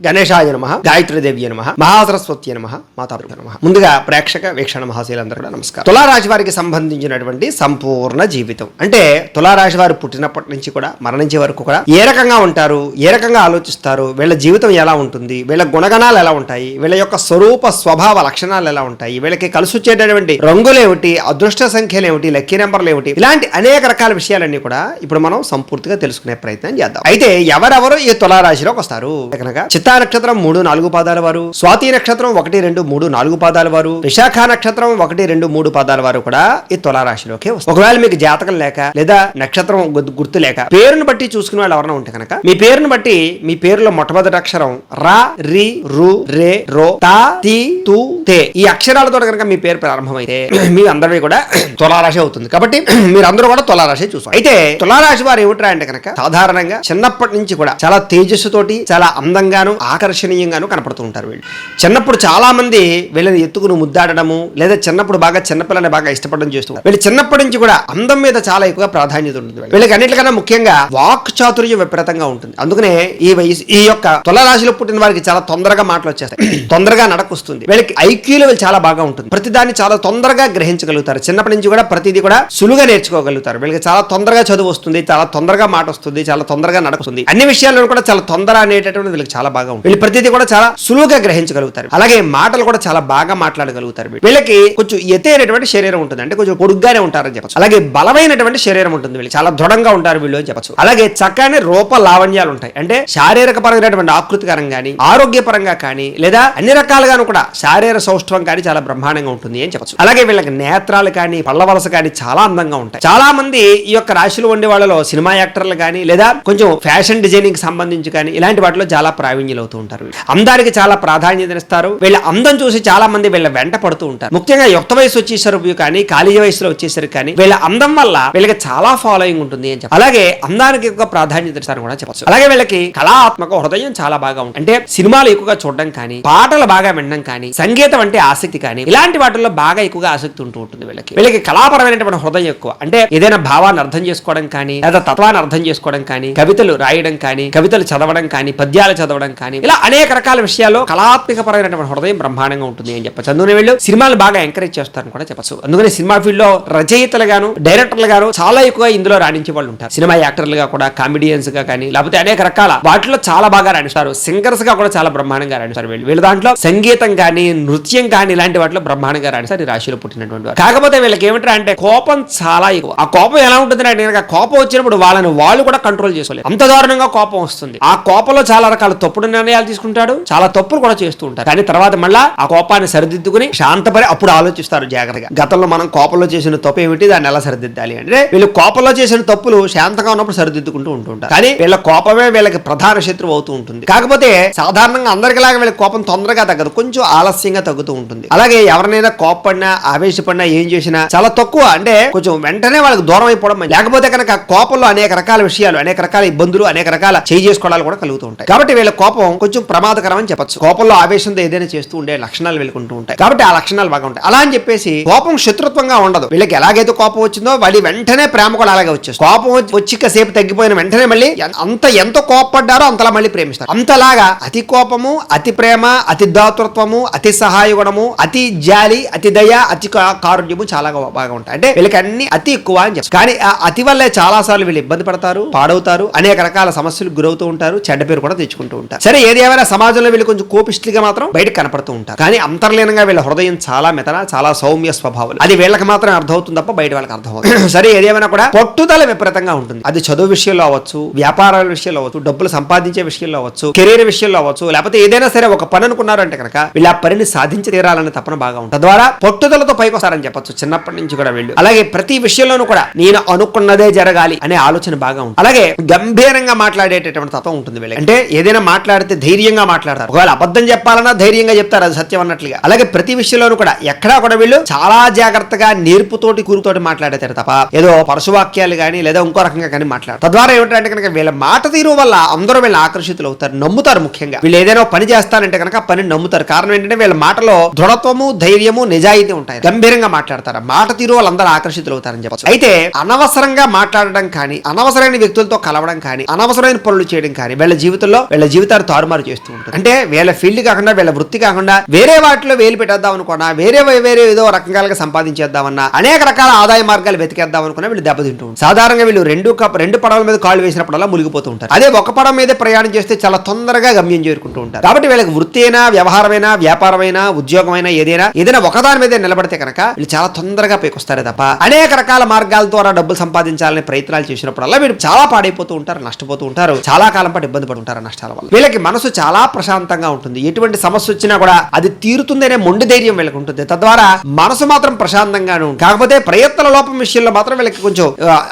గణేశాయ నమః, గాయత్రీదేవి నమః, మహాసరస్వతి నమః, మాతాపితృ నమః. ముందుగా ప్రేక్షక వీక్షణ మహాశీలందరూ కూడా నమస్కారం. తులారాశి వారికి సంబంధించినటువంటి సంపూర్ణ జీవితం అంటే తులారాశి వారు పుట్టినప్పటి నుంచి కూడా మరణించే వరకు కూడా ఏ రకంగా ఉంటారు, ఏ రకంగా ఆలోచిస్తారు, వీళ్ళ జీవితం ఎలా ఉంటుంది, వీళ్ళ గుణగణాలు ఎలా ఉంటాయి, వీళ్ళ యొక్క స్వరూప స్వభావ లక్షణాలు ఎలా ఉంటాయి, వీళ్ళకి కలిసి వచ్చేటటువంటి రంగులు ఏమిటి, అదృష్ట సంఖ్యలు ఏమిటి, లక్కీ నెంబర్లు ఏమిటి, ఇలాంటి అనేక రకాల విషయాలన్నీ కూడా ఇప్పుడు మనం సంపూర్తిగా తెలుసుకునే ప్రయత్నం చేద్దాం. అయితే ఎవరెవరు ఈ తులారాశిలోకి వస్తారు కనుక చిత్తా నక్షత్రం 3-4 పాదాల వారు, స్వాతి నక్షత్రం 1-2-3-4 పాదాల వారు, విశాఖ నక్షత్రం 1-2-3 పాదాల వారు కూడా ఈ తులారాశిలోకి వస్తారు. ఒకవేళ మీకు జాతకం లేక లేదా నక్షత్రం గుర్తు లేక పేరును బట్టి చూసుకునే వాళ్ళు ఎవరైనా ఉంటే కనుక మీ పేరును బట్టి మీ పేరులో మొట్టమొదటి అక్షరం రా, రి, రు, రే, రో, తా, తి, తు, తే ఈ అక్షరాలతో కనుక మీ పేరు ప్రారంభమైతే మీ అందరివి కూడా తులారాశి అవుతుంది. కాబట్టి మీరందరూ కూడా తులారాశి చూస్తారు. అయితే తులారాశి వారు ఏమిట్రా అంటే కనుక సాధారణంగా చిన్నప్పటి నుంచి కూడా చాలా తేజస్సుతోటి చాలా అందంగాను ఆకర్షణీయంగాను కనపడుతూ ఉంటారు. వీళ్ళు చిన్నప్పుడు చాలా మంది వీళ్ళని ఎత్తుకుని ముద్దాడము లేదా చిన్నప్పుడు బాగా చిన్నపిల్లని బాగా ఇష్టపడడం చేస్తున్నారు. వీళ్ళు చిన్నప్పటి నుంచి కూడా అందం మీద చాలా ఎక్కువగా ప్రాధాన్యత ఉంటుంది. వీళ్ళకి అన్నిటికన్నా ముఖ్యంగా వాక్ చాతుర్యం విపరీతంగా ఉంటుంది. అందుకనే ఈ యొక్క తులారాశిలో పుట్టిన వారికి చాలా తొందరగా మాటలు వచ్చేస్తాయి, తొందరగా నడకొస్తుంది. వీళ్ళకి ఐక్యూలో వీళ్ళు చాలా బాగా ఉంటుంది. ప్రతిదాన్ని చాలా తొందరగా గ్రహించగలుగుతారు. చిన్నప్పటి నుంచి కూడా ప్రతిదీ కూడా సులువుగా నేర్చుకోగలుగుతారు. వీళ్ళకి చాలా తొందరగా చదువు వస్తుంది, చాలా తొందరగా మాట వస్తుంది, చాలా తొందరగా నడుస్తుంది. అన్ని విషయాల్లో కూడా చాలా తొందర అనేటటువంటి వీళ్ళకి చాలా బాగా ఉంటుంది. వీళ్ళు ప్రతిదీ కూడా చాలా సులువుగా గ్రహించగలుగుతారు. అలాగే మాటలు కూడా చాలా బాగా మాట్లాడగలుగుతారు. వీళ్ళకి కొంచెం ఎత్తైనటువంటి శరీరం ఉంటుంది, అంటే కొంచెం పొడుగ్గానే ఉంటారని చెప్పచ్చు. అలాగే బలమైనటువంటి శరీరం ఉంటుంది. వీళ్ళు చాలా దృఢంగా ఉంటారు వీళ్ళు అని చెప్పచ్చు. అలాగే చక్కని రూప లావణ్యాలు ఉంటాయి, అంటే శారీరక పరమైనటువంటి ఆకృతికరం కానీ ఆరోగ్యపరంగా కానీ లేదా అన్ని రకాలుగాను కూడా శారీర సౌష్ఠవం కానీ చాలా బ్రహ్మాండంగా ఉంటుంది అని చెప్పచ్చు. అలాగే వీళ్ళకి నేత్రాలు కానీ పళ్ళ వలస కానీ చాలా అందంగా ఉంటాయి. చాలా మంది ఈ యొక్క రాశిలో ఉండే వాళ్ళలో సినిమా యాక్టర్లు కానీ లేదా కొంచెం ఫ్యాషన్ డిజైనింగ్ సంబంధించి కానీ ఇలాంటి వాటిలో చాలా ప్రావీణ్యులు అవుతూ ఉంటారు. అందానికి చాలా ప్రాధాన్యతనిస్తారు. వీళ్ళ అందం చూసి చాలా మంది వీళ్ళ వెంట పడుతూ ఉంటారు. ముఖ్యంగా యుక్త వయసు వచ్చేసరికి కానీ కాలేజీ వయసులో వచ్చేసరికి కానీ వీళ్ళ అందం వల్ల వీళ్ళకి చాలా ఫాలోయింగ్ ఉంటుంది అని చెప్పి అలాగే అందానికి ఎక్కువ ప్రాధాన్యత ఇస్తారు కూడా చెప్పచ్చు. అలాగే వీళ్ళకి కళాత్మక హృదయం చాలా బాగా ఉంటుంది, అంటే సినిమాలు ఎక్కువగా చూడడం కానీ పాటలు బాగా వినడం కానీ సంగీతం అంటే ఆసక్తి కానీ ఇలాంటి వాటిల్లో బాగా ఎక్కువగా ఆసక్తి ఉంటూ ఉంటుంది. వీళ్ళకి కళాపరమైనటువంటి హృదయం ఎక్కువ, అంటే ఏదైనా భావాన్ని అర్థం చేసుకోవడం కానీ లేదా తత్వాన్ని అర్థం చేసుకోవడం కానీ కవితలు రాయడం కానీ కవితలు చదవడం కానీ పద్యాలు చదవడం కానీ ఇలా అనేక రకాల విషయాల్లో కళాత్మక పరమైనటువంటి హృదయం బ్రహ్మాండంగా ఉంటుంది అని చెప్పచ్చు. అందుకని వీళ్ళు సినిమాలు బాగా ఎంకరేజ్ చేస్తారని కూడా చెప్పచ్చు. అందుకని సినిమా ఫీల్డ్ లో రచయితలు గాను డైరెక్టర్లు గాను చాలా ఎక్కువ ఇందులో రాణించే వాళ్ళు ఉంటారు. సినిమా యాక్టర్లుగా కూడా కామెడియన్స్ గా కానీ లేకపోతే అనేక రకాల వాటిలో చాలా బాగా రాణిస్తారు. సింగర్స్ గా కూడా చాలా బ్రహ్మాండంగా రాణిస్తారు. వీళ్ళు దాంట్లో సంగీతం కానీ నృత్యం కానీ ఇలాంటి వాటిలో బ్రహ్మాండంగా రాణిస్తారు ఈ రాశిలో పుట్టినటువంటి వారు. కాకపోతే వీళ్ళకి ఏమిటంటే అంటే కోపం చాలా ఎక్కువ. ఆ కోపం ఎలా ఉంటుంది అంటే కోపం వచ్చినప్పుడు వాళ్ళని వాళ్ళు కూడా కంట్రోల్ చేసుకోలేదు, అంత దారుణంగా కోపం వస్తుంది. ఆ కోపంలో చాలా రకాల తప్పుడు నిర్ణయాలు తీసుకుంటాడు, చాలా తప్పులు కూడా చేస్తూ ఉంటారు. కానీ తర్వాత మళ్ళా ఆ కోపాన్ని సరిదిద్దుకుని శాంతపడి అప్పుడు ఆలోచిస్తారు జాగ్రత్తగా. గతంలో మనం కోపంలో చేసిన తప్పు ఏమిటి, దాన్ని ఎలా సరిదిద్దాలి అంటే వీళ్ళు కోపంలో చేసిన తప్పులు శాంతంగా ఉన్నప్పుడు సరిదిద్దుకుంటూ ఉంటుంటారు. కానీ వీళ్ళ కోపమే వీళ్ళకి ప్రధాన శత్రువు అవుతూ ఉంటుంది. కాకపోతే సాధారణంగా అందరికిలాగా వీళ్ళ కోపం తొందరగా తగ్గదు, కొంచెం ఆలస్యంగా తగ్గుతూ ఉంటుంది. అలాగే ఎవరినైనా కోపడినా ఆవేశపడినా ఏం చేసినా చాలా తక్కువ, అంటే కొంచెం వెంటనే వాళ్ళకి దూరం అయిపోవడం. లేకపోతే కనుక కోపంలో అనేక రకాల విషయాలు అనేక రకాల ఇబ్బందులు అనేక రకాల చేసుకోవడాలు కూడా కలుగుతూ ఉంటాయి. కాబట్టి వీళ్ళ కోపం కొంచెం ప్రమాదకరం అని చెప్పచ్చు. కోపంలో ఆవేశంతో ఏదైనా చేస్తూ ఉండే లక్షణాలు వెళ్ళుకుంటూ ఉంటాయి. కాబట్టి ఆ లక్షణాలు బాగా ఉంటాయి. అలా అని చెప్పేసి కోపం శత్రుత్వంగా ఉండదు. వీళ్ళకి ఎలాగైతే కోపం వచ్చిందో వాళ్ళు వెంటనే ప్రేమ కూడా అలాగే వచ్చేస్తుంది. కోపం వచ్చి కాసేపు తగ్గిపోయిన వెంటనే మళ్ళీ ఎంత కోపపడ్డారో అంతలా మళ్ళీ ప్రేమిస్తారు. అంతలాగా అతి కోపము అతి ప్రేమ అతి దాతృత్వము అతి సహాయ గుణము అతి జాలి అతి దయ అతి కారుణ్యము చాలా బాగా ఉంటాయి. అంటే వీళ్ళకి అన్ని అతి ఎక్కువ అని చెప్పారు. కానీ ఆ అతి వల్లే చాలా సార్లు వీళ్ళు ఇబ్బంది పడతారు, పాడవుతారు, అనేక రకాల సమస్యలు గురవుతూ ఉంటారు, చెడ్డ పేరు కూడా తెచ్చుకుంటూ ఉంటారు. సరే ఏది ఏమైనా సమాజంలో వీళ్ళు కొంచెం కోపిష్టిగా మాత్రం బయట కనపడుతూ ఉంటారు. కానీ అంతర్లీనంగా వీళ్ళ హృదయం చాలా మెతన చాలా సౌమ్య స్వభావాలు. అది వీళ్ళకి మాత్రం అర్థమవుతుంది తప్ప బయట వాళ్ళకి అర్థమవుతుంది. సరే ఏదేమైనా కూడా పట్టుదల విపరీతంగా ఉంటుంది. అది చదువు విషయంలో అవ్వచ్చు, వ్యాపారాల విషయంలో అవ్వచ్చు, డబ్బులు సంపాదించే విషయంలో అవ్వచ్చు, కెరీర్ విషయంలో అవ్వచ్చు, లేకపోతే ఏదైనా సరే ఒక పని అనుకున్నారంటే కనుక వీళ్ళ పనిని సాధించి తీరాలనే తపన బాగా ఉంటుంది. తద్వారా పట్టుదలతో పైకి వస్తారని చెప్పచ్చు చిన్నప్పటి నుంచి కూడా వీళ్ళు. అలాగే ప్రతి విషయంలోనూ కూడా నేను అనుకున్నదే జరగాలి అనే ఆలోచన బాగా ఉంటుంది. అలాగే గంభీరంగా మాట్లాడేటటువంటి తత్వం ఉంటుంది వీళ్ళకి. అంటే ఏదైనా మాట్లాడితే ధైర్యంగా మాట్లాడతారు. ఒకవేళ అబద్ధం చెప్పాలన్నా ధైర్యంగా చెప్తారు, అది సత్యం అన్నట్లుగా. అలాగే ప్రతి విషయంలోనూ కూడా ఎక్కడా కూడా వీళ్ళు చాలా జాగ్రత్తగా నేర్పుతోటి కూరుతోటి మాట్లాడతారు తప్ప ఏదో పరశువాక్యాలు కానీ లేదా ఇంకో రకంగా కానీ మాట్లాడతారు. తద్వారా ఏమిటంటే కనుక వీళ్ళ మాట తీరు వల్ల అందరూ వీళ్ళ ఆకర్షితులు అవుతారు, నమ్ముతారు. ముఖ్యంగా వీళ్ళు ఏదైనా పని చేస్తారంటే కనుక పని నమ్ముతారు. కారణం ఏంటంటే వీళ్ళ మాటలో దృఢత్వము ధైర్యము నిజాయితీ ఉంటాయి. గంభీరంగా మాట్లాడతారు, మాట తీరు వాళ్ళందరూ ఆకర్షితులు అవుతారని చెప్పచ్చు. అయితే అనవసరంగా మాట్లాడడం కానీ అనవసరమైన వ్యక్తులతో కలవడం కానీ అనవసరమైన పనులు చేయడం కానీ వీళ్ళ జీవితంలో వీళ్ళ జీవితాన్ని తారుమారు చేస్తూ ఉంటుంది. అంటే వీళ్ళ ఫీల్డ్ కాకుండా వీళ్ళ వృత్తి కాకుండా వేరే వాటిలో వేలు పెట్టేద్దాం అనుకున్నా, వేరే ఏదో రకాలుగా సంపాదించేద్దామన్నా, అనేక రకాల ఆదాయ మార్గాలు వెతికేద్దాం అనుకున్నా వీళ్ళు దెబ్బతింటూ ఉంటారు. సాధారణంగా వీళ్ళు రెండు పడవల మీద కాళ్ళు వేసినప్పుడల్లా మునిగిపోతూ ఉంటారు. అదే ఒక పడవ మీద ప్రయాణం చేస్తే చాలా తొందరగా గమ్యం చేరుకుంటూ ఉంటారు. కాబట్టి వీళ్ళకి వృత్తి అయినా, వ్యవహారమైనా, వ్యాపారమైనా, ఉద్యోగమైనా ఏదైనా ఒకదాని మీద నిలబడితే కనుక వీళ్ళు చాలా తొందరగా పైకొస్తారే తప్ప అనేక రకాల మార్గాల ద్వారా డబ్బులు సంపాదించాలని ప్రయత్నాలు చేసినప్పుడల్లా వీళ్ళు చాలా పాడైపోతూ ఉంటారు, నష్టపోతూ ఉంటారు, చాలా కాలం పాటు ఇబ్బంది పడుతుంటారు నష్టాల వల్ల. వీళ్ళకి మనసు చాలా ప్రశాంతంగా ఉంటుంది. ఎటువంటి సమస్య వచ్చినా కూడా అది తీరుతుందనే మొండి ధైర్యం వీళ్ళకి ఉంటుంది. తద్వారా మనసు మాత్రం ప్రశాంతంగాను ఉంటుంది. కాకపోతే ప్రయత్న లోపం విషయంలో మాత్రం వీళ్ళకి కొంచెం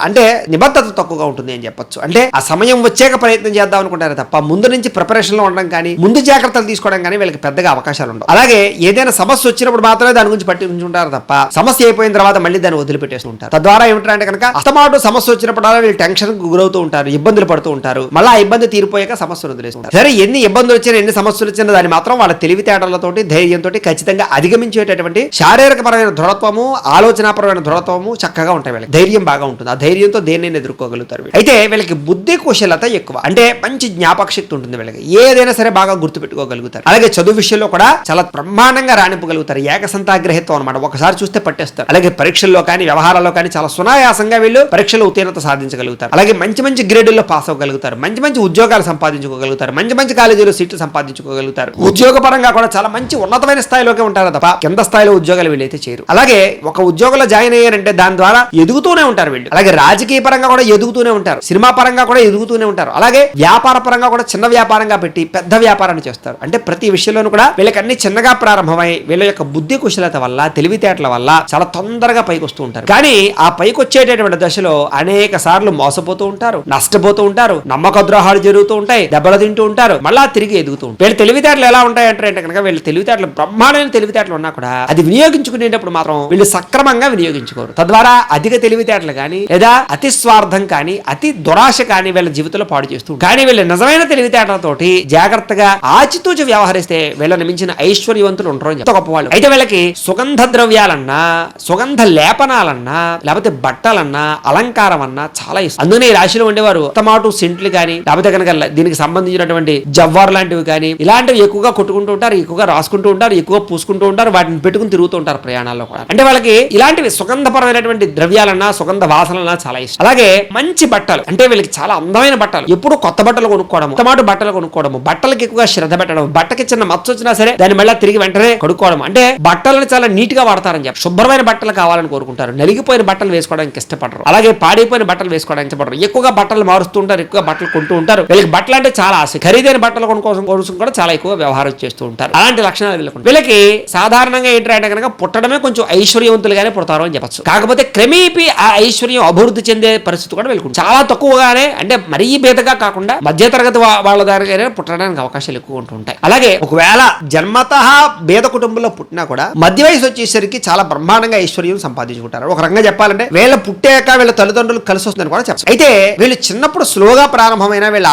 అంటే నిబద్ధత తక్కువగా ఉంటుంది అని చెప్పొచ్చు. అంటే ఆ సమయం వచ్చాక ప్రయత్నం చేద్దాం అనుకుంటారు తప్ప ముందు నుంచి ప్రిపరేషన్ లో ఉండడం కానీ, ముందు జాగ్రత్తలు తీసుకోవడం కానీ వీళ్ళకి పెద్దగా అవకాశాలు ఉండవు. అలాగే ఏదైనా సమస్య వచ్చినప్పుడు మాత్రమే దాని గురించి పట్టించుకుంటారు తప్ప సమస్య అయిపోయిన తర్వాత మళ్ళీ దాన్ని వదిలిపెట్టేస్తూ ఉంటారు. తద్వారా ఏమిటంటే కనుక అస్తమాటు సమస్య వచ్చినప్పుడు వీళ్ళు టెన్షన్ గురవుతూ ఉంటారు, ఇబ్బందులు పడుతూ ఉంటారు. మళ్ళీ ఆ ఇబ్బంది తీరిపోయాక సమస్యను వదిలేస్తుంటారు. సరే, ఎన్ని ఇబ్బందులు వచ్చినా, ఎన్ని సమస్యలు వచ్చినా దాన్ని మాత్రం వాళ్ళ తెలివితేటలతోటి, ధైర్యంతో ఖచ్చితంగా అధిగమించేటటువంటి శారీరకపరమైన దృఢత్వము, ఆలోచనాపరమైన దృఢత్వము చక్కగా ఉంటాయి. వీళ్ళకి ధైర్యం బాగా ఉంటుంది. ఆ ధైర్యంతో దేన్ని ఎదుర్కోగలుగుతారు. అయితే వీళ్ళకి బుద్ధి కుశలత ఎక్కువ, అంటే మంచి జ్ఞాపక శక్తి ఉంటుంది వీళ్ళకి. ఏదైనా సరే బాగా గుర్తు పెట్టుకోగలుగుతారు. అలాగే చదువు విషయంలో కూడా చాలా బ్రహ్మాండంగా రాణింపగలుగుతారు. ఏకసంతాగ్రహిత్వం అనమాట, ఒకసారి చూస్తే పట్టేస్తారు. అలాగే పరీక్షల్లో కానీ, వ్యవహారాల్లో కానీ చాలా సునాయాసంగా వీళ్ళు పరీక్షలో ఉత్తీర్ణత సాధించగలుగుతారు. అలాగే మంచి గ్రేడుల్లో పాస్ అవ్వగలుగుతారు. మంచి ఉద్యోగాలు సంపాదించుకోగలుగుతారు. మంచి కాలేజీలో సీట్లు సంపాదించుకోగలుగుతారు. ఉద్యోగ పరంగా కూడా చాలా మంచి ఉన్నతమైన స్థాయిలోకి ఉంటారు తప్ప కింద స్థాయిలో ఉద్యోగాలు వీళ్ళైతే చేయరు. అలాగే ఒక ఉద్యోగంలో జాయిన్ అయ్యారంటే దాని ద్వారా ఎదుగుతూనే ఉంటారు వీళ్ళు. అలాగే రాజకీయ పరంగా కూడా ఎదుగుతూనే ఉంటారు. సినిమా పరంగా కూడా ఎదుగుతూనే ఉంటారు. అలాగే వ్యాపార పరంగా కూడా చిన్న వ్యాపారంగా పెట్టి పెద్ద వ్యాపారాన్ని చేస్తారు. అంటే ప్రతి విషయంలోనూ కూడా వీళ్ళకి అన్ని చిన్నగా ప్రారంభమై వీళ్ళ యొక్క బుద్ధి కుశలత వల్ల, తెలివితేటల వల్ల చాలా తొందరగా పైకి వస్తూ ఉంటారు. కానీ ఆ పైకి వచ్చేటటువంటి దశలో అనేక సార్లు మోసపోతూ ఉంటారు, నష్టపోతూ ఉంటారు, నమ్మక ద్రోహాలు జరుగుతూ ఉంటాయి, దెబ్బలు తింటూ ఉంటారు, మళ్ళా తిరిగి ఎదుగుతూ ఉంటారు. వీళ్ళ తెలివితేటలు ఎలా ఉంటాయంటే కనుక వీళ్ళ తెలివితేటలు బ్రహ్మాండమైన తెలివితేటలు ఉన్నా కూడా అది వినియోగించుకునేటప్పుడు మాత్రం వీళ్ళు సక్రమంగా వినియోగించుకోరు. తద్వారా అధిక తెలివితేటలు కానీ, లేదా అతి స్వార్థం కానీ, అతి దురాశ కానీ వీళ్ళ జీవితంలో పాడు చేస్తూ. కానీ వీళ్ళ నిజమైన తెలివితేటలతోటి జాగ్రత్తగా ఆచితూచి వ్యవహరిస్తే వీళ్ళని మించిన ఐశ్వర్యవంతులు ఉంటారు అని చెప్తా గొప్పవాళ్ళు. అయితే వీళ్ళకి సుగంధ ద్రవ్యాలన్నా, సుగంధ లేపనాలన్నా, లేకపోతే బట్టలన్నా, అలంకారం అన్నా చాలా ఇష్టం. అందుకనే ఈ రాశిలో ఉండేవారు టమాటో సెంట్లు కానీ, లేకపోతే కనుక దీనికి సంబంధించినటువంటి జవ్వారు లాంటివి కానీ, ఇలాంటివి ఎక్కువగా కొట్టుకుంటూ ఉంటారు, ఎక్కువగా రాసుకుంటూ ఉంటారు, ఎక్కువ పూసుకుంటూ ఉంటారు, వాటిని పెట్టుకుని తిరుగుతూ ఉంటారు ప్రయాణాల్లో కూడా. అంటే వాళ్ళకి ఇలాంటివి సుగంధపరమైనటువంటి ద్రవ్యాలన్నా, సుగంధ వాసనలన్నా చాలా ఇష్టం. అలాగే మంచి బట్టలు, అంటే వీళ్ళకి చాలా అందమైన బట్టలు, ఎప్పుడు కొత్త బట్టలు కొనుక్కోవడం, టమాటో బట్టలు కొనుక్కోవడం, బట్టలకి ఎక్కువగా శ్రద్ధ పెట్టడం, బట్టకి చిన్న మచ్చ వచ్చినా సరే దాన్ని మళ్ళీ తిరిగి వెంటనే కడుక్కోవడం. అంటే బట్టలను చాలా నీట్ గా వాడతారని చెప్పి శుభ్రమైన బట్టలు కావాలని కోరుకుంటారు. నలిగిపోయిన బట్టలు వేసుకోవడానికి ఇష్టపడరు. అలాగే పాడైపోయిన బట్టలు వేసుకోవడానికి ఇష్టపడరు. ఎక్కువగా బట్టలు మారుస్తూ ఉంటారు, ఎక్కువగా బట్టలు కొంటూ ఉంటారు. వీళ్ళకి బట్టలు అంటే చాలా ఆశ. ఖరీదైన బట్టలు కోసం కూడా చాలా ఎక్కువ వ్యవహారం చేస్తూ ఉంటారు. అలాంటి లక్షణాలు వీళ్ళకి సాధారణంగా ఏంటంటే కనుక పుట్టడమే కొంచెం ఐశ్వర్యవంతులుగానే పుడతారు అని చెప్పచ్చు. కాకపోతే క్రమేపీ ఆ ఐశ్వర్యం అభివృద్ధి చెందే పరిస్థితి కూడా వీళ్ళకి చాలా తక్కువగానే, అంటే మరీ బేదగా కాకుండా మధ్యతరగతి వాళ్ళ దగ్గర పుట్టడానికి అవకాశాలు ఎక్కువ ఉంటూ ఉంటాయి. అలాగే ఒకవేళ జన్మతః బేద కుటుంబంలో పుట్టినా కూడా మధ్య వయసు వచ్చేసరికి చాలా బ్రహ్మాండంగా ఐశ్వర్యం సంపాదించుకుంటారు. ఒక రకంగా చెప్పాలంటే వీళ్ళ పుట్టాక వీళ్ళ తల్లిదండ్రులు కలిసి వస్తుందని కూడా చెప్పచ్చు. అయితే వీళ్ళు చిన్నప్పుడు స్లోగా ప్రారంభమైన వీళ్ళ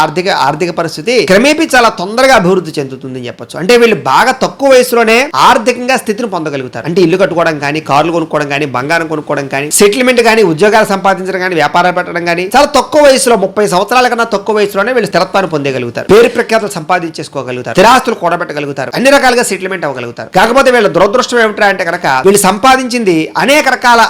ఆర్థిక పరిస్థితి క్రమేపీ చాలా తొందరగా అభివృద్ధి చెందుతుందని చెప్పొచ్చు. అంటే వీళ్ళు బాగా తక్కువ వయసులోనే ఆర్థికంగా స్థితిని పొందగలుగుతారు. అంటే ఇల్లు కట్టుకోవడం కానీ, కార్లు కొనుక్కోవడం కానీ, బంగారం కొనుక్కోవడం కానీ, సెటిల్మెంట్ కానీ, ఉద్యోగాలు సంపాదించడం కానీ, వ్యాపారాలు పెట్టడం కానీ చాలా తక్కువ వయసులో, 30 సంవత్సరాల కన్నా తక్కువ వయసులోనే వీళ్ళు స్థిరత్వాన్ని పొందగలుగుతారు. పేరు ప్రఖ్యాతులు సంపాదించేసుకోగలుగుతారు, స్థిరాస్తులు కూడబెట్టగలుగుతారు, అన్ని రకాలుగా సెటిల్మెంట్ అవ్వగలుగుతారు. కాకపోతే వీళ్ళ దురదృష్టం ఏమిటా అంటే కనుక వీళ్ళు సంపాదించింది అనేక రకాల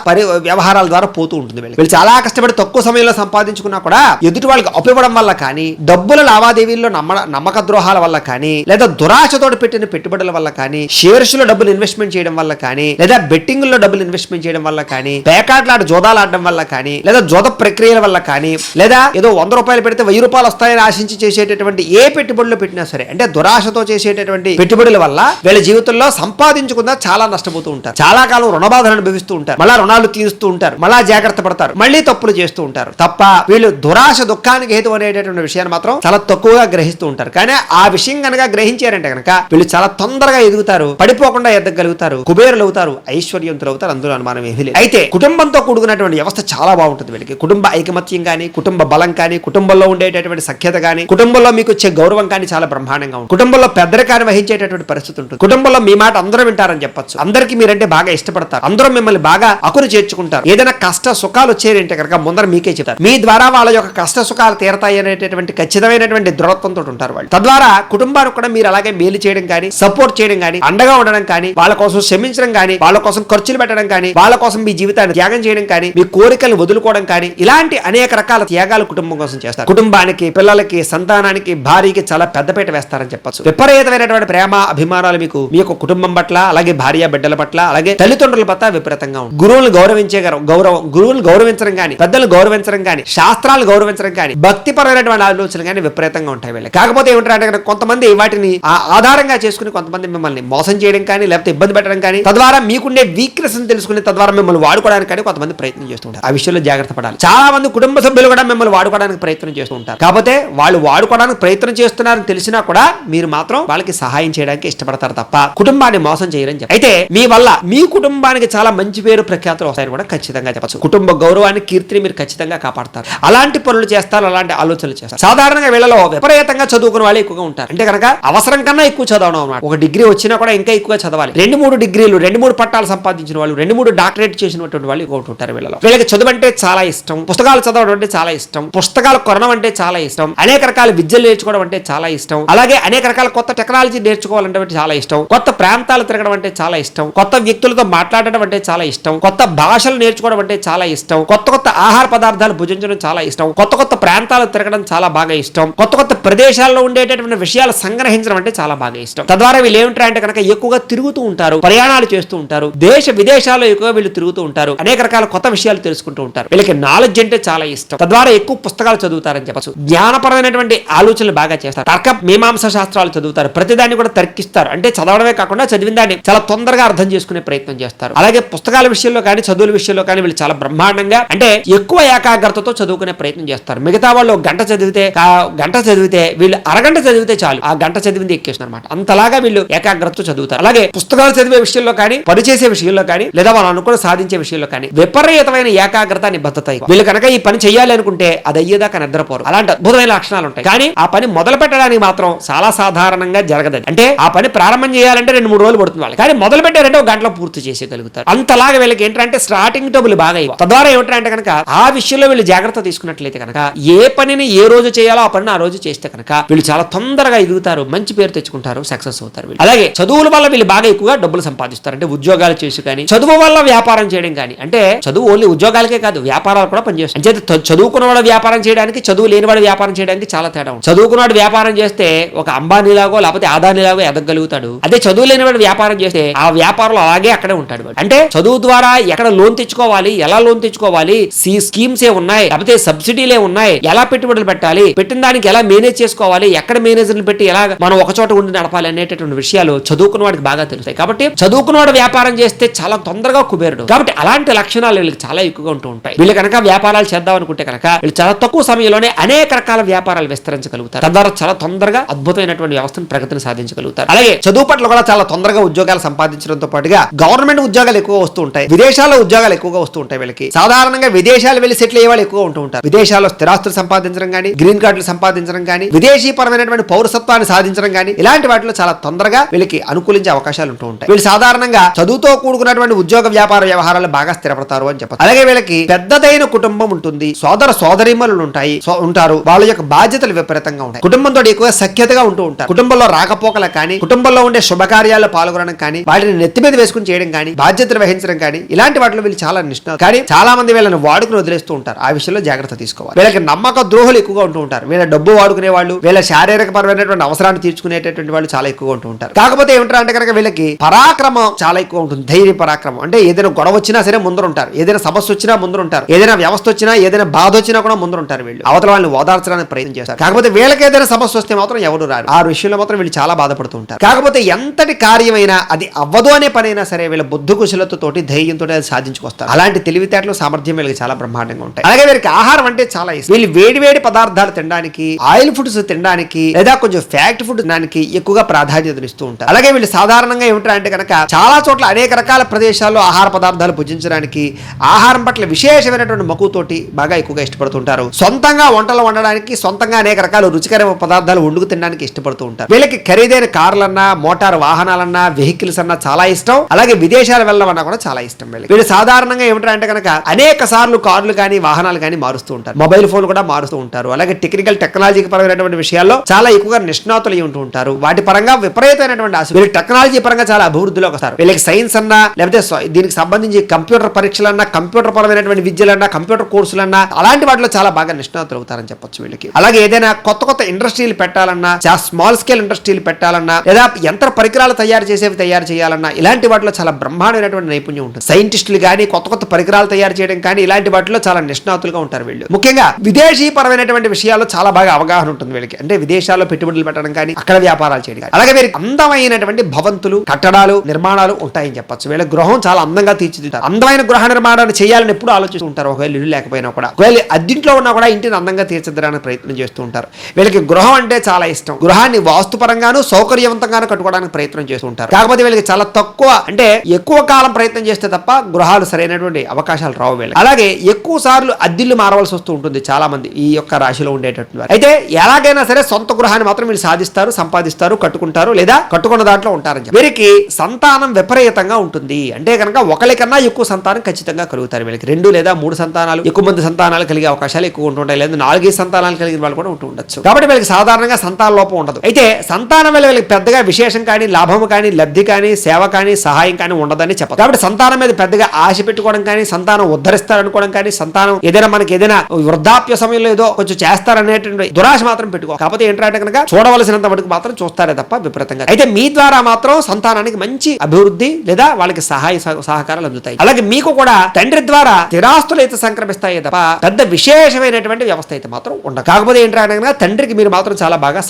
వ్యవహారాల ద్వారా పోతూ ఉంటుంది. వీళ్ళు చాలా కష్టపడి తక్కువ సమయంలో సంపాదించుకున్నా కూడా ఎదుటి వాళ్ళకి అప్పివ్వడం వల్ల కానీ, డబ్బుల లావాదేవీల్లో నమ్మక ద్రోహాల వల్ల కానీ, లేదా దురాశతోటి పెట్టిన పెట్టుబడుల వల్ల కానీ, షేర్స్ లో డబ్బులు ఇన్వెస్ట్మెంట్ చేయడం వల్ల కానీ, లేదా బెట్టింగ్ లో డబ్బులు ఇన్వెస్ట్మెంట్ చేయడం వల్ల కానీ, పేకాట్లాట జోదాలు ఆడడం వల్ల కానీ, లేదా జోద ప్రక్రియల వల్ల కానీ, లేదా ఏదో 100 రూపాయలు పెడితే 1000 రూపాయలు వస్తాయని ఆశించి చేసేటటువంటి ఏ పెట్టుబడులు పెట్టినా సరే, అంటే దురాశతో చేసేటటువంటి పెట్టుబడుల వల్ల వీళ్ళ జీవితంలో సంపాదించుకున్నా చాలా నష్టపోతూ ఉంటారు. చాలా కాలం రుణబాధలను అనుభవిస్తూ ఉంటారు. మళ్ళా రుణాలు తీరుస్తూ ఉంటారు, మళ్ళా జాగ్రత్త పడతారు, మళ్ళీ తప్పులు చేస్తూ ఉంటారు. తప్ప వీళ్ళు దురాశ దుఃఖానికి హేతు అనేటటువంటి విషయాన్ని మాత్రం చాలా తక్కువగా గ్రహిస్తూ ఉంటారు. కానీ ఆ విషయం కనుక గ్రహించారంటే కనుక వీళ్ళు చాలా తొందరగా ఎదుగుతారు, పడిపోకుండా ఎదగలుగుతారు, కుబేరులు అవుతారు, ఐశ్వర్యవంతులు అవుతారు. అందులో అనుమానం ఏమీ లేదు. అయితే కుటుంబంతో కూడుకున్నటువంటి వ్యవస్థ చాలా బాగుంటుంది వీళ్ళకి. కుటుంబ ఐకమత్యం కానీ, కుటుంబ బలం కానీ, కుటుంబంలో ఉండేటటువంటి సఖ్యత కానీ, కుటుంబంలో మీకు వచ్చే గౌరవం కానీ చాలా బ్రహ్మాండంగా ఉంటుంది. కుటుంబంలో పెద్దరికాన్ని వహించేటటువంటి పరిస్థితి ఉంటుంది. కుటుంబంలో మీ మాట అందరూ వింటారని చెప్పొచ్చు. అందరికీ మీరంటే బాగా ఇష్టపడతారు, అందరూ మిమ్మల్ని బాగా అకును చేర్చుకుంటారు. ఏదైనా కష్ట సుఖాలు వచ్చాయంటే కనుక ముందర మీకే చెప్తారు. మీ ద్వారా వాళ్ళ యొక్క కష్ట సుఖాలు తీరతాయి అనేటటువంటి ఖచ్చితమైనటువంటి దృఢత్వంతో ఉంటారు. ఉంటారు వాళ్ళు. తద్వారా కుటుంబానికి కూడా మీరు అలాగే మేలు చేయడం కానీ, సపోర్ట్ చేయడం కానీ, అండగా ఉండడం కానీ, వాళ్ళ కోసం శ్రమించడం కానీ, వాళ్ళ కోసం ఖర్చులు పెట్టడం కానీ, వాళ్ళ కోసం మీ జీవితాన్ని త్యాగం చేయడం కానీ, మీ కోరికలు వదులుకోవడం కానీ, ఇలాంటి అనేక రకాల త్యాగాలు కుటుంబం కోసం చేస్తారు. కుటుంబానికి, పిల్లలకి, సంతానానికి, భార్యకి చాలా పెద్దపీట వేస్తారని చెప్పచ్చు. విపరీతమైనటువంటి ప్రేమ అభిమానాలు మీకు మీ యొక్క కుటుంబం పట్ల, అలాగే భార్య బిడ్డల పట్ల, అలాగే తల్లిదండ్రుల పట్ల విపరీతంగా ఉంటుంది. గురువులను గౌరవించే గౌరవం, గురువులను గౌరవించడం కానీ, పెద్దలు గౌరవించడం కానీ, శాస్త్రాలు గౌరవించడం కానీ, భక్తిపరమైనటువంటి ఆలోచనలు కానీ విపరీతంగా ఉంటాయి వీళ్ళకి. కాకపోతే ఏమిటంటే కొంతమంది వాటిని ఆధారంగా చేసుకుని కొంతమంది మిమ్మల్ని మోసం చేయడం కానీ, లేకపోతే ఇబ్బంది పెట్టడం కానీ, తద్వారా మీకుండే వీక్నెస్ తెలుసుకుని తద్వారా మిమ్మల్ని వాడుకోవడానికి కానీ కొంతమంది ప్రయత్నం చేస్తూ ఉంటారు. ఆ విషయంలో జాగ్రత్త పడాలి. చాలా మంది కుటుంబ సభ్యులు కూడా మిమ్మల్ని వాడుకోవడానికి ప్రయత్నం చేస్తూ ఉంటారు. కాకపోతే వాళ్ళు వాడుకోవడానికి ప్రయత్నం చేస్తున్నారని తెలిసినా కూడా మీరు మాత్రం వాళ్ళకి సహాయం చేయడానికి ఇష్టపడతారు తప్ప కుటుంబాన్ని మోసం చేయరని చెప్పారు. అయితే మీ వల్ల మీ కుటుంబానికి చాలా మంచి పేరు ప్రఖ్యాతులు వస్తాయని కూడా ఖచ్చితంగా చెప్పచ్చు. కుటుంబ గౌరవాన్ని, కీర్తిని మీరు ఖచ్చితంగా కాపాడతారు. అలాంటి పనులు చేస్తారు, అలాంటి ఆలోచనలు చేస్తారు. సాధారణంగా వీళ్ళలో విపరీతంగా చదువుకున్న వాళ్ళు ఎక్కువగా ఉంటారు. అంటే కనుక అవసరం కన్నా ఎక్కువ చదవడం అన్నమాట. ఒక డిగ్రీ వచ్చినా కూడా ఇంకా ఎక్కువ చదవాలి. 2-3 డిగ్రీలు, 2-3 పట్టాలు సంపాదించిన వాళ్ళు, 2-3 డాక్టరేట్ చేసినటువంటి వాళ్ళు ఎక్కువ ఉంటారు వీళ్ళలో. వీళ్ళకి చదువు అంటే చాలా ఇష్టం, పుస్తకాలు చదవడం అంటే చాలా ఇష్టం, పుస్తకాలు కొనడం అంటే చాలా ఇష్టం, అనేక రకాల విద్యలు నేర్చుకోవడం అంటే చాలా ఇష్టం, అలాగే అనేక రకాల కొత్త టెక్నాలజీ నేర్చుకోవాలంటే చాలా ఇష్టం, కొత్త ప్రాంతాలు తిరగడం అంటే చాలా ఇష్టం, కొత్త వ్యక్తులతో మాట్లాడడం అంటే చాలా ఇష్టం, కొత్త భాషలు నేర్చుకోవడం అంటే చాలా ఇష్టం, కొత్త కొత్త ఆహార పదార్థాలు భుజించడం చాలా ఇష్టం, కొత్త కొత్త ప్రాంతాలు తిరగడం చాలా బాగా ఇష్టం, కొత్త కొత్త ప్రదేశాల్లో ఉండేటటువంటి విషయాలు సంగ్రహించడం అంటే చాలా బాగా ఇష్టం. తద్వారా వీళ్ళు ఏమిటంటే కనుక ఎక్కువగా తిరుగుతూ ఉంటారు, ప్రయాణాలు చేస్తూ ఉంటారు, దేశ విదేశాల్లో ఎక్కువగా వీళ్ళు తిరుగుతూ ఉంటారు, అనేక రకాల కొత్త విషయాలు తెలుసుకుంటూ ఉంటారు. వీళ్ళకి నాలెడ్జ్ అంటే చాలా ఇష్టం. తద్వారా ఎక్కువ పుస్తకాలు చదువుతారని చెప్పచ్చు. జ్ఞానపరమైనటువంటి ఆలోచనలు బాగా చేస్తారు. తర్క మీమాంస శాస్త్రాలు చదువుతారు. ప్రతిదాన్ని కూడా తర్కిస్తారు. అంటే చదవడమే కాకుండా చదివిన దాన్ని చాలా తొందరగా అర్థం చేసుకునే ప్రయత్నం చేస్తారు. అలాగే పుస్తకాల విషయంలో కానీ, చదువుల విషయంలో కానీ వీళ్ళు చాలా బ్రహ్మాండంగా, అంటే ఎక్కువ ఏకాగ్రతతో చదువుకునే ప్రయత్నం చేస్తారు. మిగతా వాళ్ళు గంట చదివితే వీళ్ళు అరగంట చదివితే చాలు, ఆ గంట చదివింది ఎక్కేస్తున్నారు అనమాట. అంతలాగా వీళ్ళు ఏకాగ్రతతో చదువుతారు. అలాగే పుస్తకాలు చదివే విషయంలో కానీ, పనిచేసే విషయంలో కానీ, లేదా వాళ్ళు అనుకుని సాధించే విషయంలో కానీ విపరీతమైన ఏకాగ్రత, నిబద్ధత. వీళ్ళు కనుక ఈ పని చేయాలి అనుకుంటే అది అయ్యేదాకా నిద్రపోరు. అలాంటి అద్భుతమైన లక్షణాలు ఉంటాయి. కానీ ఆ పని మొదలు పెట్టడానికి మాత్రం చాలా సాధారణంగా జరగదు. అంటే ఆ పని ప్రారంభం చేయాలంటే 2-3 రోజులు పడుతుంది వాళ్ళకి. కానీ మొదలు పెట్టారంటే ఒక గంటలో పూర్తి చేసేయగలుగుతారు. అంతలాగా వీళ్ళకి ఏంటంటే స్టార్టింగ్ డబ్బులు బాగా ఇవ్వ. తద్వారా ఏమిటంటే కనుక ఆ విషయంలో వీళ్ళు జాగ్రత్త తీసుకున్నట్లయితే కనుక ఏ పనిని ఏ రోజు చేయాలో ఆ పనిని ఆ రోజు చేస్తే కనుక వీళ్ళు చాలా తొందరగా ఎదుగుతారు, మంచి పేరు తెచ్చుకుంటారు, సక్సెస్ అవుతారు. అలాగే చదువుల వల్ల వీళ్ళు బాగా ఎక్కువగా డబ్బులు సంపాదిస్తారు. అంటే ఉద్యోగాలు చేసి కానీ, చదువు వల్ల వ్యాపారం చేయడం కానీ, అంటే చదువు ఓన్లీ ఉద్యోగాలకే కాదు, వ్యాపారాలు కూడా పనిచేస్తాయి. అంటే చదువుకున్నవాడు వ్యాపారం చేయడానికి, చదువు లేనివాడు వ్యాపారం చేయడానికి చాలా తేడా ఉంది. చదువుకున్నవాడు వ్యాపారం చేస్తే ఒక అంబానీలాగో లేకపోతే ఆదానిలాగో ఎదగలుగుతాడు. అదే చదువు లేనివాడు వ్యాపారం చేస్తే ఆ వ్యాపారంలో అలాగే అక్కడే ఉంటాడు. అంటే చదువు ద్వారా ఎక్కడ లోన్ తెచ్చుకోవాలి, ఎలా లోన్ తెచ్చుకోవాలి, స్కీమ్స్ ఏ ఉన్నాయి, లేకపోతే సబ్సిడీలే ఉన్నాయి, ఎలా పెట్టుబడులు పెట్టాలి, పెట్టిన దానికి ఎలా మేనేజ్ చేసుకోవాలి, ఎక్కడ మేనేజర్లు పెట్టి ఎలా మనం ఒక చోట ఉండి నడపాలి అనేటటువంటి విషయాలు చదువుకున్న వాడికి బాగా తెలుస్తాయి. కాబట్టి చదువుకున్నవాడు వ్యాపారం చేస్తే చాలా తొందరగా కుబేరుడు. కాబట్టి అలాంటి లక్షణాలు వీళ్ళకి చాలా ఎక్కువగా ఉంటూ ఉంటాయి. వీళ్ళు కనుక వ్యాపారాలు చేద్దాం అనుకుంటే కనుక వీళ్ళు చాలా తక్కువ సమయంలోనే అనేక రకాల వ్యాపారాలు విస్తరించగలుగుతారు. తద్వారా చాలా తొందరగా అద్భుతమైనటువంటి వ్యవస్థను, ప్రగతిని సాధించగలుగుతారు. అలాగే చదువు పట్ల కూడా చాలా తొందరగా ఉద్యోగాలు సంపాదించడంతో పాటుగా గవర్నమెంట్ ఉద్యోగాలు ఎక్కువ వస్తూ ఉంటాయి, విదేశాల్లో ఉద్యోగాలు ఎక్కువగా వస్తూ ఉంటాయి. వీళ్ళకి సాధారణంగా విదేశాలు వెళ్ళి సెటిల్ అయ్యే వాళ్ళు ఎక్కువ ఉంటూ ఉంటారు. విదేశాల్లో స్థిరాస్తులు సంపాదించడం కానీ, గ్రీన్ కార్డులు సంపాదించడం కానీ, విదేశీ పరమైనటువంటి పౌరసత్వాన్ని సాధించడం కానీ, ఇలాంటి వాటిలో చాలా తొందరగా వీళ్ళకి అనుకూలించే అవకాశాలు ఉంటూ ఉంటాయి. వీళ్ళు సాధారణంగా చదువుతో కూడుకున్నటువంటి ఉద్యోగ వ్యాపార వ్యవహారాలు బాగా స్థిరపడతారు అని చెప్పారు. అలాగే వీళ్ళకి పెద్దదైన కుటుంబం ఉంటుంది, సోదర సోదరీమణులు ఉంటారు, వాళ్ళ యొక్క బాధ్యతలు విపరీతంగా ఉంటాయి. కుటుంబంతో ఎక్కువ సఖ్యతగా ఉంటూ ఉంటారు. కుటుంబంలో రాకపోకలు కానీ, కుటుంబంలో ఉండే శుభకార్యాల్లో పాల్గొనడం కానీ, వాటిని నెత్తి మీద వేసుకుని చేయడం కానీ, బాధ్యతలు వహించడం కానీ, ఇలాంటి వాటిలో వీళ్ళు చాలా నిష్ణాతులు. కానీ చాలా మంది వీళ్ళని వాడుకుని వదిలేస్తూ ఉంటారు. ఆ విషయంలో జాగ్రత్త తీసుకోవాలి. వీళ్ళకి నమ్మక ద్రోహులు ఎక్కువగా ఉంటూ ఉంటారు. వీళ్ళ డబ్బు వాడుకునే వాళ్ళు, వీళ్ళ శారీరక పరమైనటువంటి అవసరాన్ని తీర్చుకునేటటువంటి వాళ్ళు చాలా ఎక్కువగా ఉంటూ ఉంటారు. కాకపోతే ఏమిటంటే కనుక వీళ్ళకి పరాక్రమం చాలా ఎక్కువ ఉంటుంది. ధైర్య పరాక్రమం. అంటే ఏదైనా గొడవ వచ్చినా సరే ముందర ఉంటారు, ఏదైనా సమస్య వచ్చినా ముందర ఉంటారు, ఏదైనా వ్యవస్థ వచ్చినా, ఏదైనా బాధ వచ్చినా కూడా ముందర ఉంటారు. వీళ్ళు అవతల వాళ్ళని ఓదార్చడానికి ప్రయత్నం చేస్తారు. కాకపోతే వీళ్ళకి ఏదైనా సమస్య వస్తే మాత్రం ఎవరు రారు. ఆ విషయంలో మాత్రం వీళ్ళు చాలా బాధపడుతూ ఉంటారు. కాకపోతే ఎంతటి కార్యమైనా అది అవ్వదు అనే పనైనా సరే వీళ్ళ బుద్ధి కుశలతతోటి, ధైర్యంతో అది సాధించుకొస్తారు. అలాంటి తెలివితేటలు, సామర్థ్యం వీళ్ళకి చాలా బ్రహ్మాండంగా ఉంటాయి. అలాగే వీరికి ఆహారం అంటే చాలా ఇష్టం. వీళ్ళు వేడి వేడి పదార్థాలు తినడానికి, ఆయిల్ ఫుడ్స్ తినడానికి, లేదా కొంచెం ఫ్యాక్ట్ ఫుడ్ తినడానికి ఎక్కువగా ప్రాధాన్యత ఇస్తూ ఉంటారు. అలాగే వీళ్ళు సాధారణంగా ఏమిటంటే కనుక చాలా చోట్ల అనేక రకాల ప్రదేశాల్లో ఆహార పదార్థాలు భుజించడానికి, ఆహారం పట్ల విశేషమైనటువంటి మక్కువతోటి బాగా ఎక్కువగా ఇష్టపడుతుంటారు. సొంతంగా వంటలు వండడానికి, సొంతంగా అనేక రకాల రుచికరమైన పదార్థాలు వండుకు తినడానికి ఇష్టపడుతూ ఉంటారు. వీళ్ళకి ఖరీదైన కార్లన్నా, మోటార్ వాహనాలన్నా, వెహికల్స్ అన్నా చాలా ఇష్టం. అలాగే విదేశాలు వెళ్ళమన్నా కూడా చాలా ఇష్టం. వీళ్ళు సాధారణంగా ఏమిటంటే కనుక అనేక సార్లు కార్లు కానీ, వాహనాలు కానీ మారుస్తూ ఉంటారు. మొబైల్ ఫోన్ కూడా మారుస్తూ ఉంటారు. అలాగే టెక్నాలజీకి పరమైనటువంటి విషయాలు విషయాల్లో చాలా ఎక్కువగా నిష్ణాతులు ఉంటూ ఉంటారు. వాటి పరంగా విపరీతమైనటువంటి ఆశ. వీళ్ళు టెక్నాలజీ పరంగా చాలా అభివృద్ధిలోకి వస్తారు. వీళ్ళకి సైన్స్ అన్నా లేకపోతే దీనికి సంబంధించి కంప్యూటర్ పరీక్షలన్నా, కంప్యూటర్ పరమైనటువంటి విద్యలన్నా, కంప్యూటర్ కోర్సులన్నా అలాంటి వాటిలో చాలా బాగా నిష్ణాతులు అవుతారని చెప్పొచ్చు వీళ్ళకి. అలాగే ఏదైనా కొత్త ఇండస్ట్రీలు పెట్టాలన్నా, స్మాల్ స్కేల్ ఇండస్ట్రీలు పెట్టాలన్నా, లేదా యంత్ర పరికరాలు తయారు చేయాలన్నా ఇలాంటి వాటిలో చాలా బ్రహ్మాండమైనటువంటి నైపుణ్యం ఉంటుంది. సైంటిస్టులు కానీ కొత్త పరికరాలు తయారు చేయడం కానీ ఇలాంటి వాటిలో చాలా నిష్ణాతులుగా ఉంటారు వీళ్ళు. ముఖ్యంగా విదేశీ పరమైనటువంటి విషయాల్లో చాలా బాగా అవగాహన ఉంటుంది వీళ్ళకి. అంటే విదేశాల్లో పెట్టుబడులు పెట్టడం కానీ, అక్కడ వ్యాపారాలు చేయడం కానీ. అలాగే వీరికి అందమైనటువంటి భవంతులు, కట్టడాలు, నిర్మాణాలు ఉంటాయని చెప్పొచ్చు. వీళ్ళ గృహం చాలా అందంగా తీర్చిదిద్దారు. అందమైన గృహ నిర్మాణాన్ని చేయాలని ఎప్పుడు ఆలోచిస్తూ ఉంటారు. ఒకవేళ ఇల్లు లేకపోయినా కూడా, ఒకవేళ అద్దింట్లో ఉన్నా కూడా ఇంటిని అందంగా తీర్చిదిద్దడానికి ప్రయత్నం చేస్తూ ఉంటారు. వీళ్ళకి గృహం అంటే చాలా ఇష్టం. గృహాన్ని వాస్తుపరంగాను సౌకర్యవంతంగాను కట్టుకోవడానికి ప్రయత్నం చేస్తూ ఉంటారు. కాకపోతే వీళ్ళకి చాలా తక్కువ, అంటే ఎక్కువ కాలం ప్రయత్నం చేస్తే తప్ప గృహాలు సరైనటువంటి అవకాశాలు రావు వీళ్ళకి. అలాగే ఎక్కువ సార్లు అద్దిల్లు మారవలసి వస్తూ ఉంటుంది చాలా మంది ఈ యొక్క రాశిలో ఉండేటటువంటి. అయితే ఎలాగైనా సరే సొంత గృహాన్ని మాత్రం వీళ్ళు సాధిస్తారు, సంపాదిస్తారు, కట్టుకుంటారు, లేదా కట్టుకున్న దాంట్లో ఉంటారని. వీరికి సంతానం విపరీతంగా ఉంటుంది. అంటే కనుక ఒకరికన్నా ఎక్కువ సంతానం ఖచ్చితంగా కలుగుతారు వీళ్ళకి. 2 లేదా 3 సంతానాలు, ఎక్కువ మంది సంతానాలు కలిగే అవకాశాలు ఎక్కువ ఉంటుంటాయి. లేదా 4 సంతానాలు కలిగిన వాళ్ళు కూడా ఉంటూ ఉండొచ్చు. కాబట్టి వీళ్ళకి సాధారణంగా సంతాన లోపం ఉండదు. అయితే సంతానం వల్ల వీళ్ళకి పెద్దగా విశేషం కానీ, లాభము కానీ, లబ్ధి కానీ, సేవ కానీ, సహాయం కానీ ఉండదని చెప్పారు. కాబట్టి సంతానం మీద పెద్దగా ఆశ పెట్టుకోవడం కానీ, సంతానం ఉద్ధరిస్తారనుకోవడం కానీ, సంతానం ఏదైనా వృద్ధాప్య సమయంలో ఏదో కొంచెం చేస్తారనేటువంటి దురాశ మాత్రం పెట్టుకో. కాకపోతే ఏంటంటే కనుక చూడవలసినంత వరకు మాత్రం చూస్తారే తప్ప విపరీతంగా. అయితే మీ ద్వారా మాత్రం సంతానానికి మంచి అభివృద్ధి లేదా వాళ్ళకి సహకారాలు అందుతాయి. అలాగే మీకు కూడా తండ్రి ద్వారా స్థిరాస్తులు అయితే సంక్రమిస్తాయి తప్ప పెద్ద విశేషమైనటువంటి వ్యవస్థ అయితే మాత్రం ఉండదు. కాకపోతే ఏంటంటే కనుక తండ్రికి మీరు మాత్రం చాలా బాగా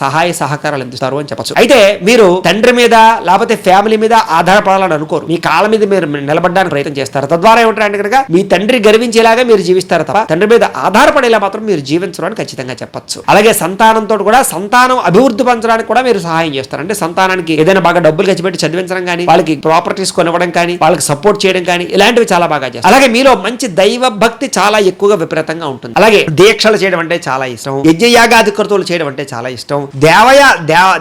సహకారాలు అందిస్తారు అని చెప్పచ్చు. అయితే మీరు తండ్రి మీద లేకపోతే ఫ్యామిలీ మీద ఆధారపడాలని అనుకోరు. మీ కాళ్ళ మీద మీరు నిలబడడానికి ప్రయత్నం చేస్తారు. తద్వారా ఏమిటంటే కనుక మీ తండ్రి గర్వించేలాగా మీరు జీవిస్తారు తప్ప తండ్రి మీద ఆధారపడేలా మాత్రం మీరు జీవించడం అని ఖచ్చితంగా చెప్పచ్చు. అలాగే సంతానంతో కూడా సంతానం అభివృద్ధి పంచడానికి కూడా మీరు సహాయం చేస్తారు. అంటే సంతానానికి ఏదైనా బాగా డబ్బులు ఖర్చు పెట్టి చదివించడం కానీ, వాళ్ళకి ప్రాపర్టీస్ కొనివ్వడం కానీ, వాళ్ళకి సపోర్ట్ చేయడం కానీ ఇలాంటివి చాలా బాగా చేస్తారు. అలాగే మీలో మంచి దైవ భక్తి చాలా ఎక్కువగా విపరీతంగా ఉంటుంది. అలాగే దీక్షలు చేయడం అంటే చాలా ఇష్టం. యజ్ఞయాగాది కృతులు చేయడం అంటే చాలా ఇష్టం.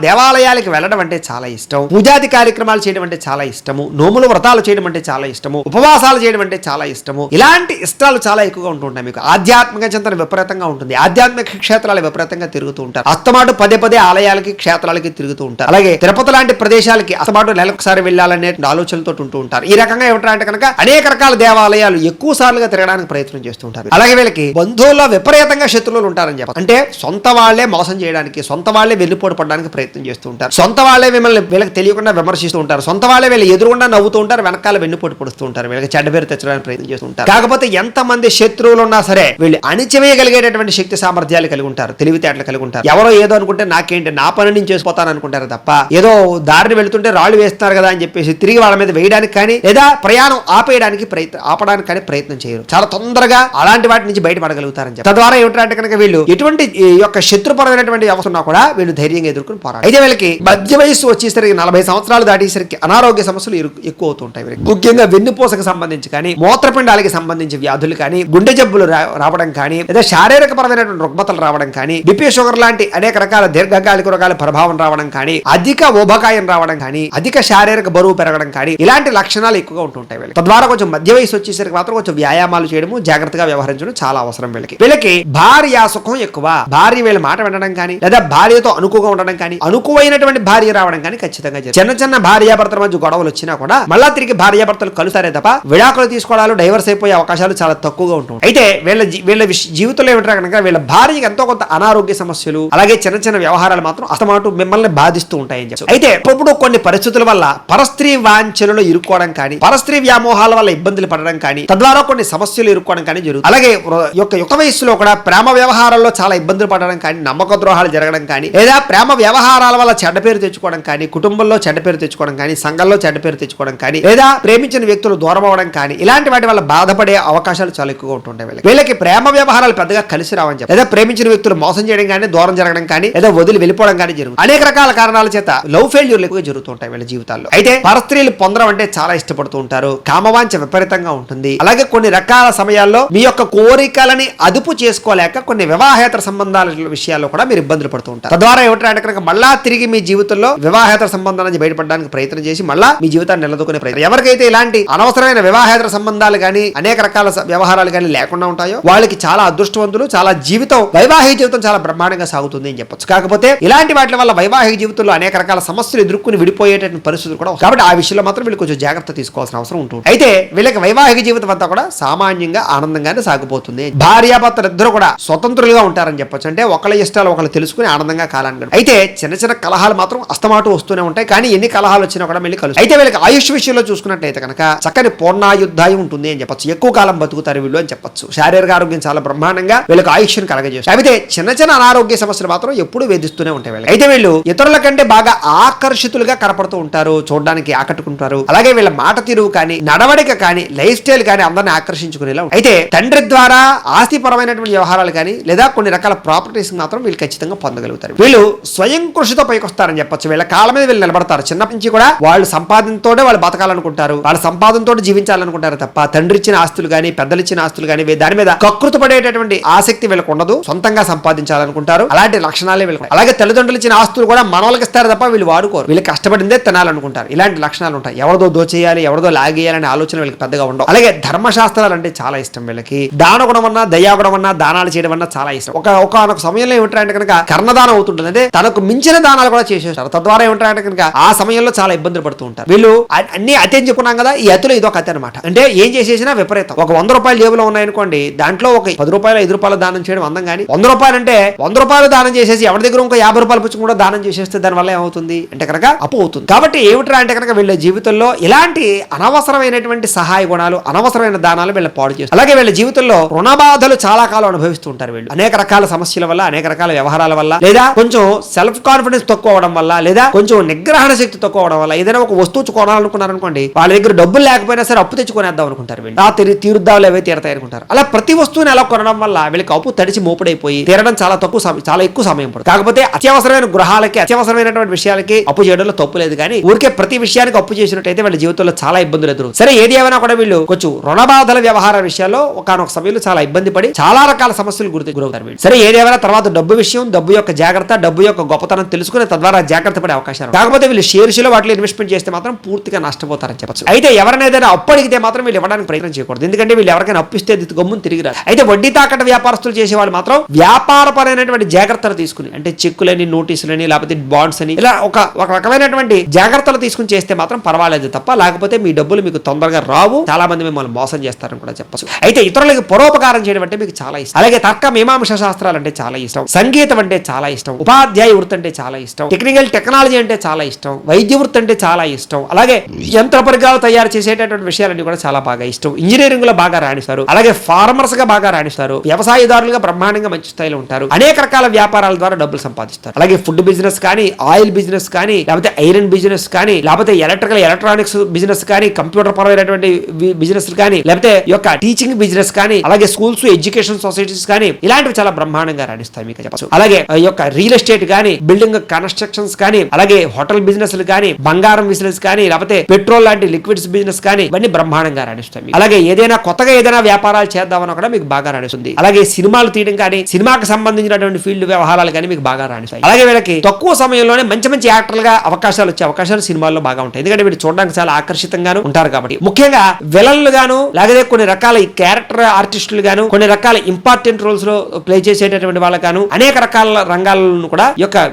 దేవాలయాలకు వెళ్ళడం అంటే చాలా ఇష్టం. పూజాది కార్యక్రమాలు చేయడం అంటే చాలా ఇష్టము. నోములు వ్రతాలు చేయడం అంటే చాలా ఇష్టము. ఉపవాసాలు చేయడం అంటే చాలా ఇష్టము. ఇలాంటి ఇష్టాలు చాలా ఎక్కువగా ఉంటుంటాయి మీకు. ఆధ్యాత్మిక చింతన విపరీతంగా ఉంటుంది. ఆధ్యాత్మిక క్షేత్రాలు విపరీతంగా తిరుగుతూ ఉంటారు. అస్తమాటు పదే ఆలయాలకి, క్షేత్రాలకి తిరుగుతూ ఉంటారు. అలాగే తిరుపతి లాంటి ప్రదేశాలకి అస్తమాటు నెలకొకసారి వెళ్ళాలనే ఆలోచనలతో ఉంటూ ఉంటారు. ఈ రకంగా ఏమిటంటే కనుక అనేక రకాల దేవాలయాలు ఎక్కువ సార్లుగా తిరగడానికి ప్రయత్నం చేస్తూ ఉంటారు. అలాగే వీళ్ళకి బంధువుల్లో విపరీతంగా శత్రువులు ఉంటారని చెప్పారు. అంటే సొంత వాళ్లే మోసం చేయడానికి, సొంత వాళ్లే వెన్నుపోటు పడడానికి ప్రయత్నం చేస్తూ ఉంటారు. సొంత వాళ్లే మిమ్మల్ని వీళ్ళకి తెలియకుండా విమర్శిస్తూ ఉంటారు. సొంత వాళ్లే వీళ్ళు ఎదురుగుండా నవ్వుతూ ఉంటారు, వెనకాల వెన్నుపోటు పడుతూ ఉంటారు. వీళ్ళకి చెడ్డ పేరు తెచ్చడానికి ప్రయత్నం చేస్తూ ఉంటారు. కాకపోతే ఎంతమంది శత్రువులు ఉన్నా సరే వీళ్ళు అణిచివేయగలిగేటటువంటి శక్తి సామర్థ్యాలు కలిగి ఉంటారు, తెలివితేటలు కలిగి ఉంటారు. ఎవరో ఏదో అనుకుంటే నాకేంటి, నా పని నేను చేసుకుపోతాను అనుకుంటారు తప్ప ఏదో దారిని వెళుతుంటే రాళ్ళు వేస్తున్నారు కదా అని చెప్పేసి తిరిగి వాళ్ళ మీద వేయడానికి కానీ, లేదా ప్రయాణం ఆపడానికి కానీ ప్రయత్నం చేయరు. చాలా తొందరగా అలాంటి వాటి నుంచి బయటపడగలుగుతారని చెప్పి. తద్వారా ఏమిటంటే కనుక వీళ్ళు ఎటువంటి యొక్క శత్రుపరమైనటువంటి వ్యవస్థ ఉన్నా కూడా వీళ్ళు ధైర్యంగా ఎదుర్కొని పోరాడు. అయితే వీళ్ళకి మధ్య వయస్సు వచ్చేసరికి 40 సంవత్సరాలు దాటేసరికి అనారోగ్య సమస్యలు ఎక్కువ అవుతుంటాయి. ముఖ్యంగా వెన్నుపూసకు సంబంధించి కానీ, మూత్రపిండాలకి సంబంధించి వ్యాధులు కానీ, గుండె జబ్బులు రావడం కానీ, లేదా శారీరక పరమైనటువంటి రుగ్మతలు రావడం కానీ, బిపి షుగర్ లాంటి అనేక రకాల దీర్ఘకాలిక రోగాల ప్రభావం రావడం కానీ, అధిక ఊబకాయం రావడం కానీ, అధిక శారీరక బరువు పెరగడం కానీ ఇలాంటి లక్షణాలు ఎక్కువగా ఉంటుంటాయి వీళ్ళకి. తద్వారా కొంచెం మధ్య వయసు వచ్చేసరికి మాత్రం కొంచెం వ్యాయామాలు చేయడము, జాగ్రత్తగా వ్యవహరించడం చాలా అవసరం వీళ్ళకి. భార్య సుఖం ఎక్కువ. భార్య వీళ్ళ మాట వినడం కానీ, లేదా భార్యతో అనుకుగా ఉండడం కానీ, అనుకువైనటువంటి భార్య రావడం కానీ ఖచ్చితంగా చిన్న భార్యాభర్తల మధ్య గొడవలు వచ్చినా కూడా మళ్ళా తిరిగి భార్యాభర్తలు కలుస్తారే తప్ప విడాకులు తీసుకోవడాలు, డైవర్స్ అయిపోయే అవకాశాలు చాలా తక్కువగా ఉంటుంది. అయితే వీళ్ళ జీవితంలో ఏమిటా కనుక వీళ్ళ భార్యకి ఎంతో కొంత అనారోగ్య సమస్యలు, అలాగే చిన్న వ్యవహారాలు మాత్రం అస్తమాటు మిమ్మల్ని బాధిస్తూ ఉంటాయని చెప్పి. అయితే ఇప్పుడు కొన్ని పరిస్థితుల వల్ల పరస్త్రీ వాంఛలలో ఇరుక్కోవడం కానీ, పరస్త్రీ వ్యామోహాల వల్ల ఇబ్బందులు పడడం కానీ, తద్వారా కొన్ని సమస్యలు ఇరుక్కోవడం కానీ జరుగుతుంది. అలాగే యుక్త వయస్సులో కూడా ప్రేమ వ్యవహారాల్లో చాలా ఇబ్బందులు పడడం కానీ, నమ్మక ద్రోహాలు జరగడం కానీ, లేదా ప్రేమ వ్యవహారాల వల్ల చెడ్డ పేరు తెచ్చుకోవడం కానీ, కుటుంబంలో చెడ్డ పేరు తెచ్చుకోవడం కానీ, సంఘంలో చెడ్డ పేరు తెచ్చుకోవడం కానీ, లేదా ప్రేమించిన వ్యక్తులు దూరం అవడం కానీ ఇలాంటి వాటి వల్ల బాధపడే అవకాశాలు చాలా ఎక్కువగా ఉంటుంటాయి. వీళ్ళకి ప్రేమ వ్యవహారాలు పెద్దగా కలిసి రావని చెప్పి, లేదా ప్రేమించిన వ్యక్తులు మోసం చేయడం కానీ, దూరం జరగడం కానీ, లేదా వదిలి వెళ్ళిపోవడం కానీ జరుగుతుంది. అనేక రకాల కారణాల చేత లవ్ ఫెయిల్యూర్లు ఎక్కువగా జరుగుతుంటాయి వీళ్ళ జీవితాల్లో. అయితే పరస్త్రీలు పొందడం అంటే చాలా ఇష్టపడుతూ ఉంటారు. కామవాంఛ విపరీతంగా ఉంటుంది. అలాగే కొన్ని రకాల సమయాల్లో మీ యొక్క కోరికలని అదుపు చేసుకోలేక కొన్ని వివాహేతర సంబంధాల విషయాల్లో కూడా మీరు ఇబ్బందులు పడుతూ ఉంటారు. తద్వారా ఏమిటంటే కనుక మళ్ళా తిరిగి మీ జీవితంలో వివాహేతర సంబంధాల నుంచి బయటపడడానికి ప్రయత్నం చేసి మళ్ళా మీ జీవితాన్ని నిలదొక్కునే ప్రయత్నం. ఎవరికైతే ఇలాంటి అనవసరమైన వివాహేతర సంబంధాలు కానీ, అనేక రకాల వ్యవహారాలు కానీ లేకుండా ఉంటాయో వాళ్ళకి చాలా అదృష్టవంతులు, చాలా వైవాహిక జీవితం చాలా బ్రహ్మాండంగా సాగుతుంది. అవుతుంది అని చెప్పొచ్చు. కాకపోతే ఇలాంటి వాటి వల్ల వైవాహిక జీవితంలో అనేక రకాల సమస్యలు ఎదుర్కొని విడిపోయేటువంటి పరిస్థితులు కూడా, కాబట్టి ఆ విషయంలో మాత్రం వీళ్ళు కొంచెం జాగ్రత్త తీసుకోవాల్సిన అవసరం ఉంటుంది. అయితే వీళ్ళకి వైవాహిక జీవితం అంతా కూడా సామాన్యంగా ఆనందంగానే సాగిపోతుంది. భార్యాభర్తలు ఇద్దరు కూడా స్వతంత్రులుగా ఉంటారని చెప్పొచ్చు. అంటే ఒకళ్ళ ఇష్టాలు ఒకళ్ళు తెలుసుకుని ఆనందంగా కాలాన్ని. అయితే చిన్న చిన్న కలహాలు మాత్రం అస్తమాటు వస్తూనే ఉంటాయి. కానీ ఎన్ని కలహాలు వచ్చినా కూడా మళ్ళీ కలుసు. అయితే వీళ్ళకి ఆయుష్ విషయంలో చూసుకున్నట్లయితే కనుక చక్కని పూర్ణాయుద్ధాయం ఉంటుంది అని చెప్పొచ్చు. ఎక్కువ కాలం బతుకుతారు వీళ్ళు అని చెప్పొచ్చు. శారీరక ఆరోగ్యం చాలా బ్రహ్మాండంగా వీళ్ళకి ఆయుష్ను కలగజేస్తారు. అయితే చిన్న చిన్న అనారోగ్య సమస్యలు మాత్రం ఎప్పుడు వేధిస్తూనే ఉంటాయి వీళ్ళు. అయితే వీళ్ళు ఇతరుల కంటే బాగా ఆకర్షితులుగా కనపడుతూ ఉంటారు, చూడడానికి ఆకట్టుకుంటారు. అలాగే వీళ్ళ మాట తీరు కానీ, నడవడిక కానీ, లైఫ్ స్టైల్ కానీ అందరిని ఆకర్షించుకునేలా. అయితే తండ్రి ద్వారా ఆస్తిపరమైనటువంటి వ్యవహారాలు కానీ లేదా కొన్ని రకాల ప్రాపర్టీస్ మాత్రం వీళ్ళు ఖచ్చితంగా పొందగలుగుతారు. వీళ్ళు స్వయం కృషితో పైకొస్తారని చెప్పొచ్చు. వీళ్ళ కాళ్ళ మీద వీళ్ళు నిలబడతారు. చిన్నప్పటి నుంచి కూడా వాళ్ళు సంపాదనతోనే వాళ్ళు బతకాలనుకుంటారు, వాళ్ళ సంపాదనతో జీవించాలనుకుంటారు తప్ప తండ్రి ఇచ్చిన ఆస్తులు కానీ, పెద్దలు ఇచ్చిన ఆస్తులు కానీ దాని మీద కకృతి పడేటటువంటి ఆసక్తి వీళ్ళకు ఉండదు. సొంతంగా సంపాదించాలనుకుంటారు. అలాంటి లక్షణాలే వీళ్ళకి. అలాగే తల్లిదండ్రులు ఇచ్చిన ఆస్తులు కూడా మనోళ్ళకి ఇస్తారు తప్ప వీళ్ళు వాడుకోరు. వీళ్ళు కష్టపడిందే తినాలనుకుంటారు. ఇలాంటి లక్షణాలు ఉంటాయి. ఎవరిదో దోచేయాలి, ఎవరిదో లాగేయాలనే ఆలోచన వీళ్ళకి పెద్దగా ఉండవు. అలాగే ధర్మశాస్త్రాలు అంటే చాలా ఇష్టం వీళ్ళకి. దాన గుణం అన్నా, దయాగుణం అన్నా, దానాలు చేయడం అన్నా చాలా ఇష్టం. ఒక సమయంలో ఏమిటంటే కనుక కర్ణదానం అవుతుంటుంది. అంటే తనకు మించిన దానాలు కూడా చేసేస్తారు. తద్వారా ఏమిటంటే కనుక ఆ సమయంలో చాలా ఇబ్బందులు పడుతూ ఉంటారు. వీళ్ళు అన్ని అతి అని చెప్పుకున్నాం కదా, ఈ అతిలో ఇదొక అతి అనమాట. అంటే ఏం చేసేసినా విపరీతం. ఒక 100 రూపాయలు జేబులో ఉన్నాయనుకోండి, దాంట్లో ఒక 10 రూపాయలు 5 రూపాయలు దానం చేయడం అందం. కానీ 100 రూపాయలు అంటే 100 రూపాయలు దానం చేసేసి ఎవరి దగ్గర ఇంకో 50 రూపాయలు పుచ్చుకు కూడా దానం చేసేస్తే దాని వల్ల ఏమవుతుంది అంటే కనుక అప్పు అవుతుంది. కాబట్టి ఏమిట్రా అంటే కనుక వీళ్ళ జీవితంలో ఇలాంటి అనవసరమైనటువంటి సహాయ గుణాలు, అనవసరమైన దానాలు వీళ్ళ పాడు చేస్తారు. అలాగే వీళ్ళ జీవితంలో రుణబాధలు చాలా కాలం అనుభవిస్తూ ఉంటారు వీళ్ళు. అనేక రకాల సమస్యల వల్ల, అనేక రకాల వ్యవహారాల వల్ల, లేదా కొంచెం సెల్ఫ్ కాన్ఫిడెన్స్ తక్కువ అవడం వల్ల, లేదా కొంచెం నిగ్రహణ శక్తి తక్కువ అవడం వల్ల ఏదైనా ఒక వస్తువు కొనాలనుకున్నారు అనుకోండి, వాళ్ళ దగ్గర డబ్బులు లేకపోయినా సరే అప్పు తెచ్చుకునేద్దాం అనుకుంటారు వీళ్ళు. తీరుద్దాలు అవే తీరతాయి అనుకుంటారు. అలా ప్రతి వస్తువుని అలా కొనడం వల్ల వీళ్ళకి అప్పు తడిచి మోపుడైపోయి తీరడం చాలా ఎక్కువ సమయం పడుతుంది. కాకపోతే అత్యవసరమైన గృహాలకి, అత్యవసరమైనటువంటి విషయాలకి అప్పు చేయడంలో తప్పు లేదు. కానీ ఊరికే ప్రతి విషయానికి అప్పు చేసినట్టయితే వాళ్ళ జీవితంలో చాలా ఇబ్బందులు ఎదురు. సరే ఏది ఏమైనా కూడా వీళ్ళు కొంచెం రుణబాధల వ్యవహార విషయాల్లో ఒకనొక సమయంలో చాలా ఇబ్బంది పడి చాలా రకాల సమస్యలు గురవుతారు వీళ్ళు. సరే ఏదేమైనా తర్వాత డబ్బు విషయం, డబ్బు యొక్క జాగ్రత్త, డబ్బు యొక్క గొప్పతనం తెలుసుకుని తద్వారా జాగ్రత్త పడే అవకాశాలు. కాకపోతే వీళ్ళు షేర్స్ లో వాటిలో ఇన్వెస్ట్మెంట్ చేస్తే మాత్రం పూర్తిగా నష్టపోతారని చెప్పచ్చు. అయితే ఎవరైనా ఏదైనా అప్పు అడిగితే మాత్రం వీళ్ళు ఇవ్వడానికి ప్రయత్నం చేయకూడదు. ఎందుకంటే వీళ్ళు ఎవరికైనా అప్పిస్తే గమ్మును తిరిగి రాదు. అయితే వడ్డీ తాకట్టు వ్యాపారస్తులు చేసే వాళ్ళు మాత్రం వ్యాపారపరమైనటువంటి జాగ్రత్తలు తీసుకుని, అంటే చెక్కులని, నోటీసులని, లేకపోతే బాండ్స్ అని ఇలా ఒక రకమైనటువంటి జాగ్రత్తలు తీసుకుని చేస్తే మాత్రం పర్వాలేదు తప్ప, లేకపోతే మీ డబ్బులు మీకు తొందరగా రావు. చాలా మంది మిమ్మల్ని మోసం చేస్తారని కూడా చెప్పచ్చు. అయితే ఇతరులకు పరోపకారం చేయడం అంటే మీకు చాలా ఇష్టం. అలాగే తర్క మీమాంస శాస్త్రాలు అంటే చాలా ఇష్టం. సంగీతం అంటే చాలా ఇష్టం. ఉపాధ్యాయ వృత్తి అంటే చాలా ఇష్టం. టెక్నాలజీ అంటే చాలా ఇష్టం. వైద్య వృత్తి అంటే చాలా ఇష్టం. అలాగే యంత్ర పరికరాలు తయారు చేసేటటువంటి విషయాలన్నీ కూడా చాలా బాగా ఇష్టం. ఇంజనీరింగ్ లో బాగా రాణిస్తారు. అలాగే ఫార్మర్స్ గా బాగా రాణిస్తారు. వ్యవసాయదారులుగా బ్రహ్మాండంగా మంచి స్థాయిలో ఉంటారు. అనేక రకాల వ్యాపారాల ద్వారా డబ్బులు సంపాదిస్తారు. అలాగే ఫుడ్ బిజినెస్ కానీ, ఆయిల్ బిజినెస్ కానీ, లేకపోతే ఐరన్ బిజినెస్ కానీ, లేకపోతే ఎలక్ట్రానిక్స్ బిజినెస్ కానీ, కంప్యూటర్ పరమైనటువంటి బిజినెస్ కానీ, లేకపోతే యొక్క టీచింగ్ బిజినెస్ కానీ, అలాగే స్కూల్స్, ఎడ్యుకేషన్ సొసైటీస్ కానీ ఇలాంటివి చాలా బ్రహ్మాండంగా రాణిస్తాయి మీకు చెప్పచ్చు. అలాగే ఈ యొక్క రియల్ ఎస్టేట్ కానీ, బిల్డింగ్ కన్స్ట్రక్షన్స్ కానీ, అలాగే హోటల్ బిజినెస్ కానీ, బంగారం బిజినెస్ కానీ, లేకపోతే పెట్రోల్ లాంటి లిక్విడ్స్ బిజినెస్ కానీ ఇవన్నీ బ్రహ్మాండంగా రాణిస్తాయి. అలాగే కొత్తగా ఏదైనా వ్యాపారాలు చేద్దామని కూడా మీకు బాగా రాణిస్తుంది. అలాగే సినిమాలు తీయడం కానీ, సినిమాకి సంబంధించినటువంటి ఫీల్డ్ వ్యవహారాలు కానీ మీకు బాగా రాణిస్తాయి. అలాగే వీళ్ళకి తక్కువ సమయంలోనే మంచి మంచి యాక్టర్లుగా అవకాశాలు వచ్చే అవకాశాలు సినిమాల్లో బాగా ఉంటాయి. ఎందుకంటే వీళ్ళు చూడడానికి చాలా ఆకర్షితంగాను ఉంటారు కాబట్టి. ముఖ్యంగా విలన్లు గాను, లేకపోతే కొన్ని రకాల క్యారెక్టర్ ఆర్టిస్టులు గాను, కొన్ని రకాల ఇంపార్టెంట్ రోల్స్ లో ప్లే చేసేటటువంటి వాళ్ళగాను, అనేక రకాల రంగాలను కూడా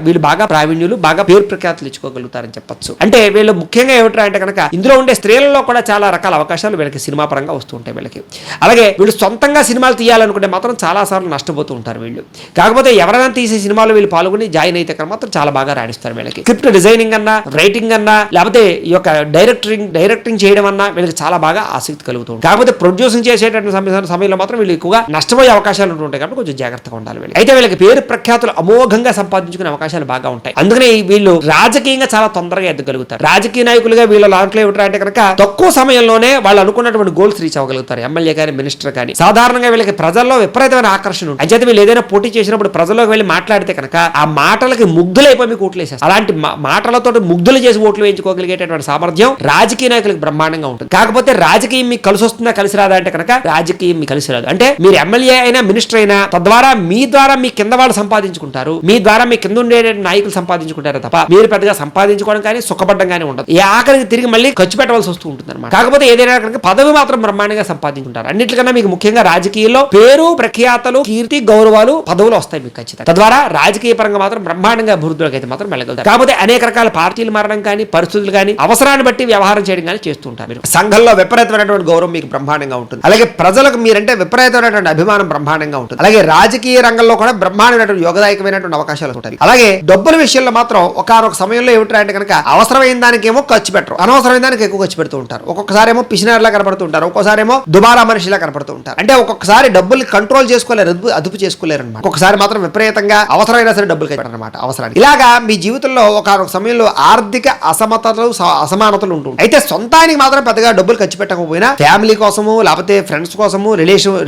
వీళ్ళు బాగా ప్రావీణ్యులు, బాగా పేరు ప్రఖ్యాతులు ఇచ్చుకోగలుగుతారని చెప్పొచ్చు. అంటే వీళ్ళు ముఖ్యంగా ఏమిటంటే కనుక ఇందులో ఉండే స్త్రీలలో కూడా చాలా రకాల అవకాశాలు వీళ్ళకి సినిమా పరంగా వస్తూ ఉంటాయి వీళ్ళకి. అలాగే వీళ్ళు సొంతంగా సినిమాలు తీయాలనుకుంటే మాత్రం చాలా సార్లు నష్టపోతూ ఉంటారు వీళ్ళు. కాకపోతే ఎవరైనా తీసే సినిమాలో వీళ్ళు పాల్గొని జాయిన్ అయితే కనుక మాత్రం చాలా బాగా రాణిస్తారు వీళ్ళకి. స్క్రిప్ట్ డిజైనింగ్ అన్నా, రైటింగ్ అన్నా, లేకపోతే ఈ యొక్క డైరెక్టింగ్ చేయడం అన్నా వీళ్ళకి చాలా బాగా ఆసక్తి కలుగుతుంది. కాకపోతే ప్రొడ్యూసింగ్ చేసేటటువంటి సమయంలో మాత్రం వీళ్ళు ఎక్కువగా నష్టపోయే అవకాశాలు ఉంటుంటాయి కాబట్టి కొంచెం జాగ్రత్తగా ఉండాలి వీళ్ళు. అయితే వీళ్ళకి పేరు ప్రఖ్యాతులు అమోఘంగా సంపాదించుకునే అవకాశాలు బాగా ఉంటాయి. అందుకనే వీళ్ళు రాజకీయంగా చాలా తొందరగా ఎదగలుగుతారు. రాజకీయ నాయకులుగా వీళ్ళ లాంట్లో ఏమిటంటే కనుక తక్కువ సమయంలోనే వాళ్ళు అనుకున్నటువంటి గోల్స్ రీచ్ అవ్వగలుగుతారు. ఎమ్మెల్యే కానీ, మినిస్టర్ కానీ. సాధారణంగా వీళ్ళకి ప్రజల్లో విపరీతమైన ఆకర్షణ ఉంటుంది. అంచేత వీళ్ళు ఏదైనా పోటీ చేసినప్పుడు ప్రజల్లోకి వెళ్ళి మాట్లాడితే కనుక ఆ మాటలకి ముగ్ధులైపోయి మీకు ఓట్లు వేసేస్తారు. అలాంటి మాటలతో ముగ్ధులు చేసి ఓట్లు వేయించుకోగలిగేటటువంటి సామర్థ్యం రాజకీయ నాయకులకు బ్రహ్మాండంగా ఉంటుంది. కాకపోతే రాజకీయం మీకు కలిసి వస్తుందా కలిసి రాదా అంటే కనుక రాజకీయం మీకు కలిసి రాదు. అంటే మీరు ఎమ్మెల్యే అయినా, మినిస్టర్ అయినా తద్వారా మీ ద్వారా మీ కింద వాళ్ళు సంపాదించుకుంటారు, మీ ద్వారా మీ కింద ఉండే నాయకులు సంపాదించుకుంటారు తప్ప మీరు పెద్దగా సంపాదించుకోవడం కానీ, సుఖపడడం కానీ ఉండదు. ఈ ఆఖరికి తిరిగి మళ్ళీ ఖర్చు పెట్టవలసి వస్తూ ఉంటుంది అనమాట. కాకపోతే ఏదైనా పదవి మాత్రం బ్రహ్మాండంగా సంపాదించుకుంటారు. అన్నిటికన్నా మీకు ముఖ్యంగా రాజకీయాల్లో పేరు ప్రఖ్యాతలు, కీర్తి, గౌరవాలు, పదవులు వస్తాయి మీకు ఖచ్చితంగా. చేస్తారు. తద్వారా రాజకీయ పరంగా మాత్రం బ్రహ్మాండంగా అభివృద్ధిలోకి అయితే మాత్రం వెళ్ళగలుగుతారు. కాకపోతే అనేక రకాల పార్టీలు మారడం కానీ, పరిస్థితులు కానీ, అవసరాన్ని బట్టి వ్యవహారం చేయడం కానీ చేస్తుంటారు. మీరు సంఘంలో విపరీతమైనటువంటి గౌరవం మీకు బ్రహ్మాండంగా ఉంటుంది. అలాగే ప్రజలకు మీరంటే విపరీతమైనటువంటి అభిమానం బ్రహ్మాండంగా ఉంటుంది. అలాగే రాజకీయ రంగంలో కూడా బ్రహ్మాండమైనటువంటి యోగదాయకమైనటువంటి అవకాశాలు ఉంటాయి. అలాగే డబ్బుల విషయంలో మాత్రం ఒకనొక సమయంలో ఏమిటంటే కనుక అవసరమైన దానికేమో ఖర్చు పెట్టరు, అనవసరమైన దానికి ఎక్కువ ఖర్చు పెడుతూ ఉంటారు. ఒక్కొక్కసారి ఏమో పిసినారిలా కనపడుతూ ఉంటారు, ఒక్కోసారి ఏమో దుబారా మనిషిలా కనపడుతూ ఉంటారు. అంటే ఒక్కొక్కసారి డబ్బులు కంట్రోల్ చేసుకోలేరు, అదుపు చేసుకోలేరు అనమాట. ఒక్కొక్కసారి మాత్రం విపరీతంగా అవసరమైనా సరే డబ్బులు ఖర్చు పెట్టారన్నమాట అవసరానికి. ఇలాగా మీ జీవితంలో ఒకనొక సమయంలో ఆర్థిక అసమానతలు ఉంటుంటాయి. అయితే సొంతానికి మాత్రం పెద్దగా డబ్బులు ఖర్చు పెట్టకపోయినా ఫ్యామిలీ కోసము, లేకపోతే ఫ్రెండ్స్ కోసము,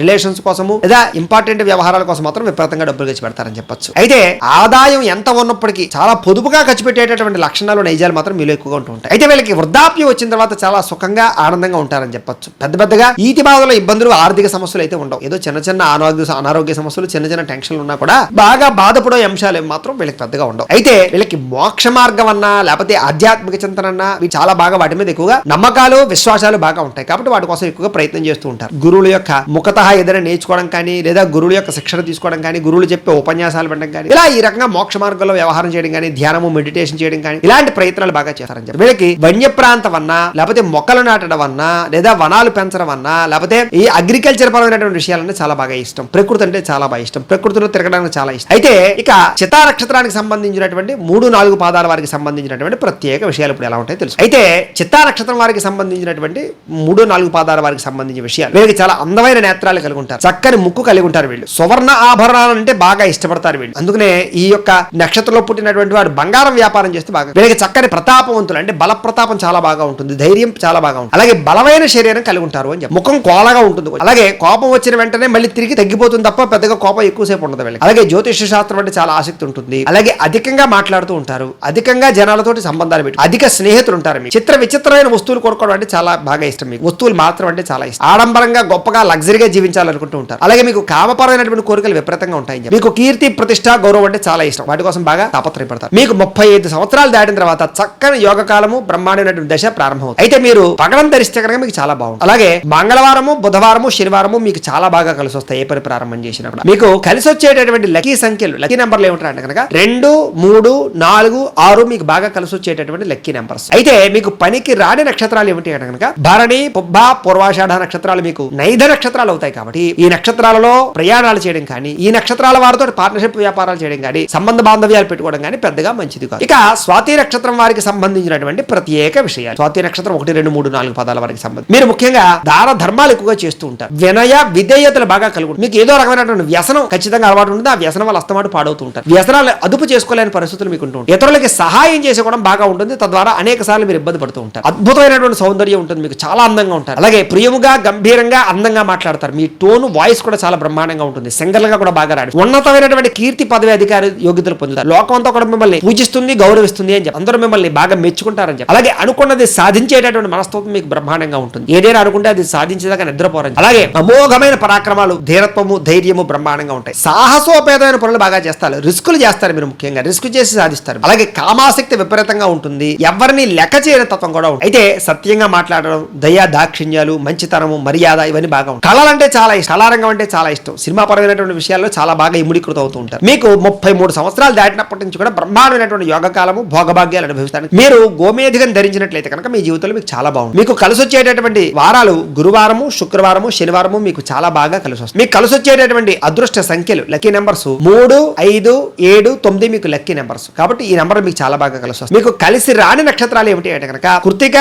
రిలేషన్స్ కోసము, లేదా ఇంపార్టెంట్ వ్యవహారాల కోసం మాత్రం విపరీతంగా డబ్బులు ఖర్చు పెడతారని చెప్పొచ్చు. అయితే ఆదాయం ఎంత ఉన్నప్పటికీ చాలా పొదుపుగా ఖర్చు పెట్టేటటువంటి లక్షణాలు, నైజాలు మాత్రం మీలో ఎక్కువగా ఉంటుంటాయి. అయితే వీళ్ళకి వృద్ధాప్యం వచ్చిన తర్వాత చాలా సుఖంగా, ఆనందంగా ఉంటారని చెప్పొచ్చు. పెద్దగా ఈతి బాధల ఇబ్బందులు, ఆర్థిక సమస్యలు అయితే ఉండవు. ఏదో చిన్న అనారోగ్య సమస్యలు, చిన్న టెన్షన్లు ఉన్నా కూడా బాగా బాధపడే అంశాలు మాత్రం వీళ్ళకి పెద్దగా ఉండవు. అయితే వీళ్ళకి మోక్ష మార్గం అన్నా, లేకపోతే ఆధ్యాత్మిక చింతన అన్నా, చాలా బాగా వాటి మీద ఎక్కువగా నమ్మకాలు, విశ్వాసాలు బాగా ఉంటాయి. కాబట్టి వాటి కోసం ఎక్కువగా ప్రయత్నం చేస్తూ ఉంటారు. గురువుల యొక్క ముఖతః ఏదైనా నేర్చుకోవడం కానీ, లేదా గురువుల యొక్క శిక్షణ తీసుకోవడం కానీ, గురువులు చెప్పే ఉపన్యాసాలు వినడం కానీ, ఇలా ఈ రకంగా మోక్ష మార్గంలో వ్యవహారం చేయడం కానీ, ధ్యానము, మెడిటేషన్ చేయడం కానీ, ఇలాంటి ప్రయత్నాలు బాగా చేస్తారని చెప్పి వీళ్ళకి వన్య ప్రాంతం అన్నా, లేకపోతే మొక్కలు నాటడం అన్నా, లేదా వనాలు పెంచడం అన్నా, లేకపోతే ఈ అగ్రికల్చర్ పరమైనటువంటి విషయాలన్నీ చాలా బాగా ఇష్టం. ప్రకృతి అంటే చాలా బాగా ఇష్టం, ప్రకృతిలో తిరగడానికి చాలా ఇష్టం. అయితే ఇక చిత్తా నక్షత్రానికి సంబంధించినటువంటి 3-4 పాదాల వారికి సంబంధించినటువంటి ప్రత్యేక విషయాలు ఇప్పుడు ఎలా ఉంటాయో తెలుసు. అయితే చిత్తా నక్షత్రం వారికి సంబంధించినటువంటి 3-4 పాదాల వారికి సంబంధించిన విషయాలు, వీళ్ళకి చాలా అందమైన నేత్రాలు కలిగి ఉంటారు, చక్కని ముక్కు కలిగి ఉంటారు. వీళ్ళు సువర్ణ ఆభరణాలు అంటే బాగా ఇష్టపడతారు వీళ్ళు. అందుకనే ఈ యొక్క నక్షత్రంలో పుట్టినటువంటి వారు బంగారం వ్యాపారం చేస్తే బాగా, వీళ్ళకి చక్కని ప్రతాపవంతులు అంటే బల ప్రతాపం చాలా బాగా ఉంటుంది, ధైర్యం చాలా బాగా ఉంటుంది. అలాగే బలమైన శరీరం కలిగి ఉంటారు అని చెప్పి. ముఖం కోలగా ఉంటుంది. అలాగే కోపం వచ్చిన వెంటనే మళ్ళీ తిరిగి తగ్గిపోతుంది తప్ప పెద్దగా కోపం ఎక్కువసేపు ఉండదు వీళ్ళకి. అలాగే జ్యోతిష శాస్త్రం అంటే చాలా ఆసక్తి ఉంటుంది. అలాగే అధికంగా మాట్లాడుతూ ఉంటారు, అధికంగా జనాలతోటి సంబంధాలు పెట్టి, అధిక స్నేహితులు ఉంటారు. మీకు విచిత్రమైన వస్తువులు కొనుక్కోవడం అంటే చాలా బాగా ఇష్టం. మీకు వస్తువులు మాత్రం అంటే చాలా ఇష్టం. ఆడంబరంగా, గొప్పగా, లగ్జరీగా జీవించాలనుకుంటూ ఉంటారు. అలాగే మీకు కామపరమైనటువంటి కోరికలు విపరీతంగా ఉంటాయి. మీకు కీర్తి, ప్రతిష్ట, గౌరవం అంటే చాలా ఇష్టం. వాటి కోసం బాగా తాపత్రయపడతారు. మీకు 35 సంవత్సరాలు దాటిన తర్వాత చక్కని యోగ కాలము, బ్రహ్మాండమైనటువంటి దశ ప్రారంభమవుతుంది. అయితే మీరు పగడం ధరిస్తే కనుక మీకు చాలా బాగుంటుంది. అలాగే మంగళవారము, బుధవారము, శనివారము మీకు చాలా బాగా కలిసి వస్తాయి. ఏ పని ప్రారంభం చేసినా కూడా మీకు కలిసి వచ్చేటటువంటి లక్కీ సంఖ్యలు, లక్కీ నెంబర్లు ఏమిటంటే కనుక 2, 3, 4, 6 మీకు బాగా కలిసి వచ్చేటటువంటి లక్కీ నెంబర్స్. అయితే మీకు పనికి రాని నక్షత్రాలు ఏమిటి అంటే కనుక భరణి, పుబ్బ, పూర్వాషాఢ నక్షత్రాలు మీకు నైధ నక్షత్రాలు అవుతాయి. కాబట్టి ఈ నక్షత్రాలలో ప్రయాణాలు చేయడం కానీ, ఈ నక్షత్రాల వారితో పార్ట్నర్షిప్ వ్యాపారాలు చేయడం కానీ, సంబంధ బాంధవ్యాలు పెట్టుకోవడం కానీ పెద్దగా మంచిది కాదు. ఇక స్వాతి నక్షత్రం వారికి సంబంధించినటువంటి ప్రత్యేక విషయాలు. స్వాతి నక్షత్రం 1, 2, 3, 4 పదాల వారికి సంబంధించి మీరు ముఖ్యంగా దాన ధర్మాలు ఎక్కువగా చేస్తూ ఉంటారు. వినయ విధేయతలు బాగా కలుగుతుంది. మీకు ఏదో రకమైనటువంటి వ్యసనం ఖచ్చితంగా అలవాటు ఉంటుంది. ఆ వ్యసనం వల్ల అస్తమాటు పాడవుతూ ఉంటారు. వ్యసనాలు అదుపు చేసుకోలేని పరిస్థితులు మీకు ఉంటూ ఉంటాయి. ఇతరులకి సహాయం చేసుకోవడం బాగా ఉంటుంది. తద్వారా అనేక సార్లు మీరు ఇబ్బంది పడుతూ ఉంటారు. అద్భుతమైనటువంటి సౌందర్యం ఉంటుంది. మీకు చాలా అందంగా ఉంటారు. అలాగే ప్రియముగా, గంభీరంగా, అందంగా మాట్లాడతారు. మీ టోన్, వాయిస్ కూడా చాలా బ్రహ్మాండంగా ఉంటుంది. సింగల్ గా కూడా బాగా రాడు. ఉన్నతమైనటువంటి కీర్తి, పదవి, అధికారి యోగ్యతలు పొందుతారు. లోకం అంతా కూడా మిమ్మల్ని పూజిస్తుంది, గౌరవిస్తుంది అని చెప్పి అందరూ మిమ్మల్ని బాగా మెచ్చుకుంటారని చెప్పి. అలాగే అనుకున్నది సాధించేటటువంటి మనస్తత్వం మీకు బ్రహ్మాండంగా ఉంటుంది. ఏదైనా అనుకుంటే అది సాధించేదాకా నిద్రపోరండి. అలాగే అమోఘమైన పరాక్రమాలు, ధీరత్వము, ధైర్యము బ్రహ్మాండంగా ఉంటాయి. సాహసోపేతమైన పనులు బాగా చేస్తారు. రిస్కులు చేస్తారు. మీరు ముఖ్యంగా రిస్క్ చేసి సాధిస్తారు. అలాగే కామాసక్తి విపరీతంగా ఉంటుంది. ఎవరిని లెక్క చేయని తత్వం కూడా ఉంటుంది. అయితే సత్యంగా మాట్లాడడం, దయా దాక్షిణ్యాలు, మంచితనము, మర్యాద ఇవన్నీ బాగా ఉంటాయి. కళలంటే చాలా ఇష్టం, కళారంగం అంటే చాలా ఇష్టం. సినిమా పరమైనటువంటి విషయాల్లో చాలా బాగా ఇముడీకృత అవుతూ ఉంటారు. మీకు 33 సంవత్సరాలు దాటినప్పటి నుంచి కూడా బ్రహ్మాండమైనటువంటి యోగకాలము, భోగభాగ్యాలు అనుభవిస్తారు. మీరు గోమేధికం ధరించినట్లయితే కనుక మీ జీవితంలో మీకు చాలా బాగుంది. మీకు కలిసి వచ్చేటటువంటి వారాలు గురువారము, శుక్రవారము, శనివారము మీకు చాలా బాగా కలిసి వస్తుంది. మీకు కలిసి వచ్చేటటువంటి అదృష్ట సంఖ్యలు, లక్కీ నెంబర్స్ 3, 5, 7, 9 మీకు లక్కీ నెంబర్స్. కాబట్టి ఈ నెంబర్ మీకు చాలా బాగా కలిసి వస్తుంది. మీకు కలిసి రాని నక్షత్రాలు ఏమిటి అంటే కనుక కృత్తిక,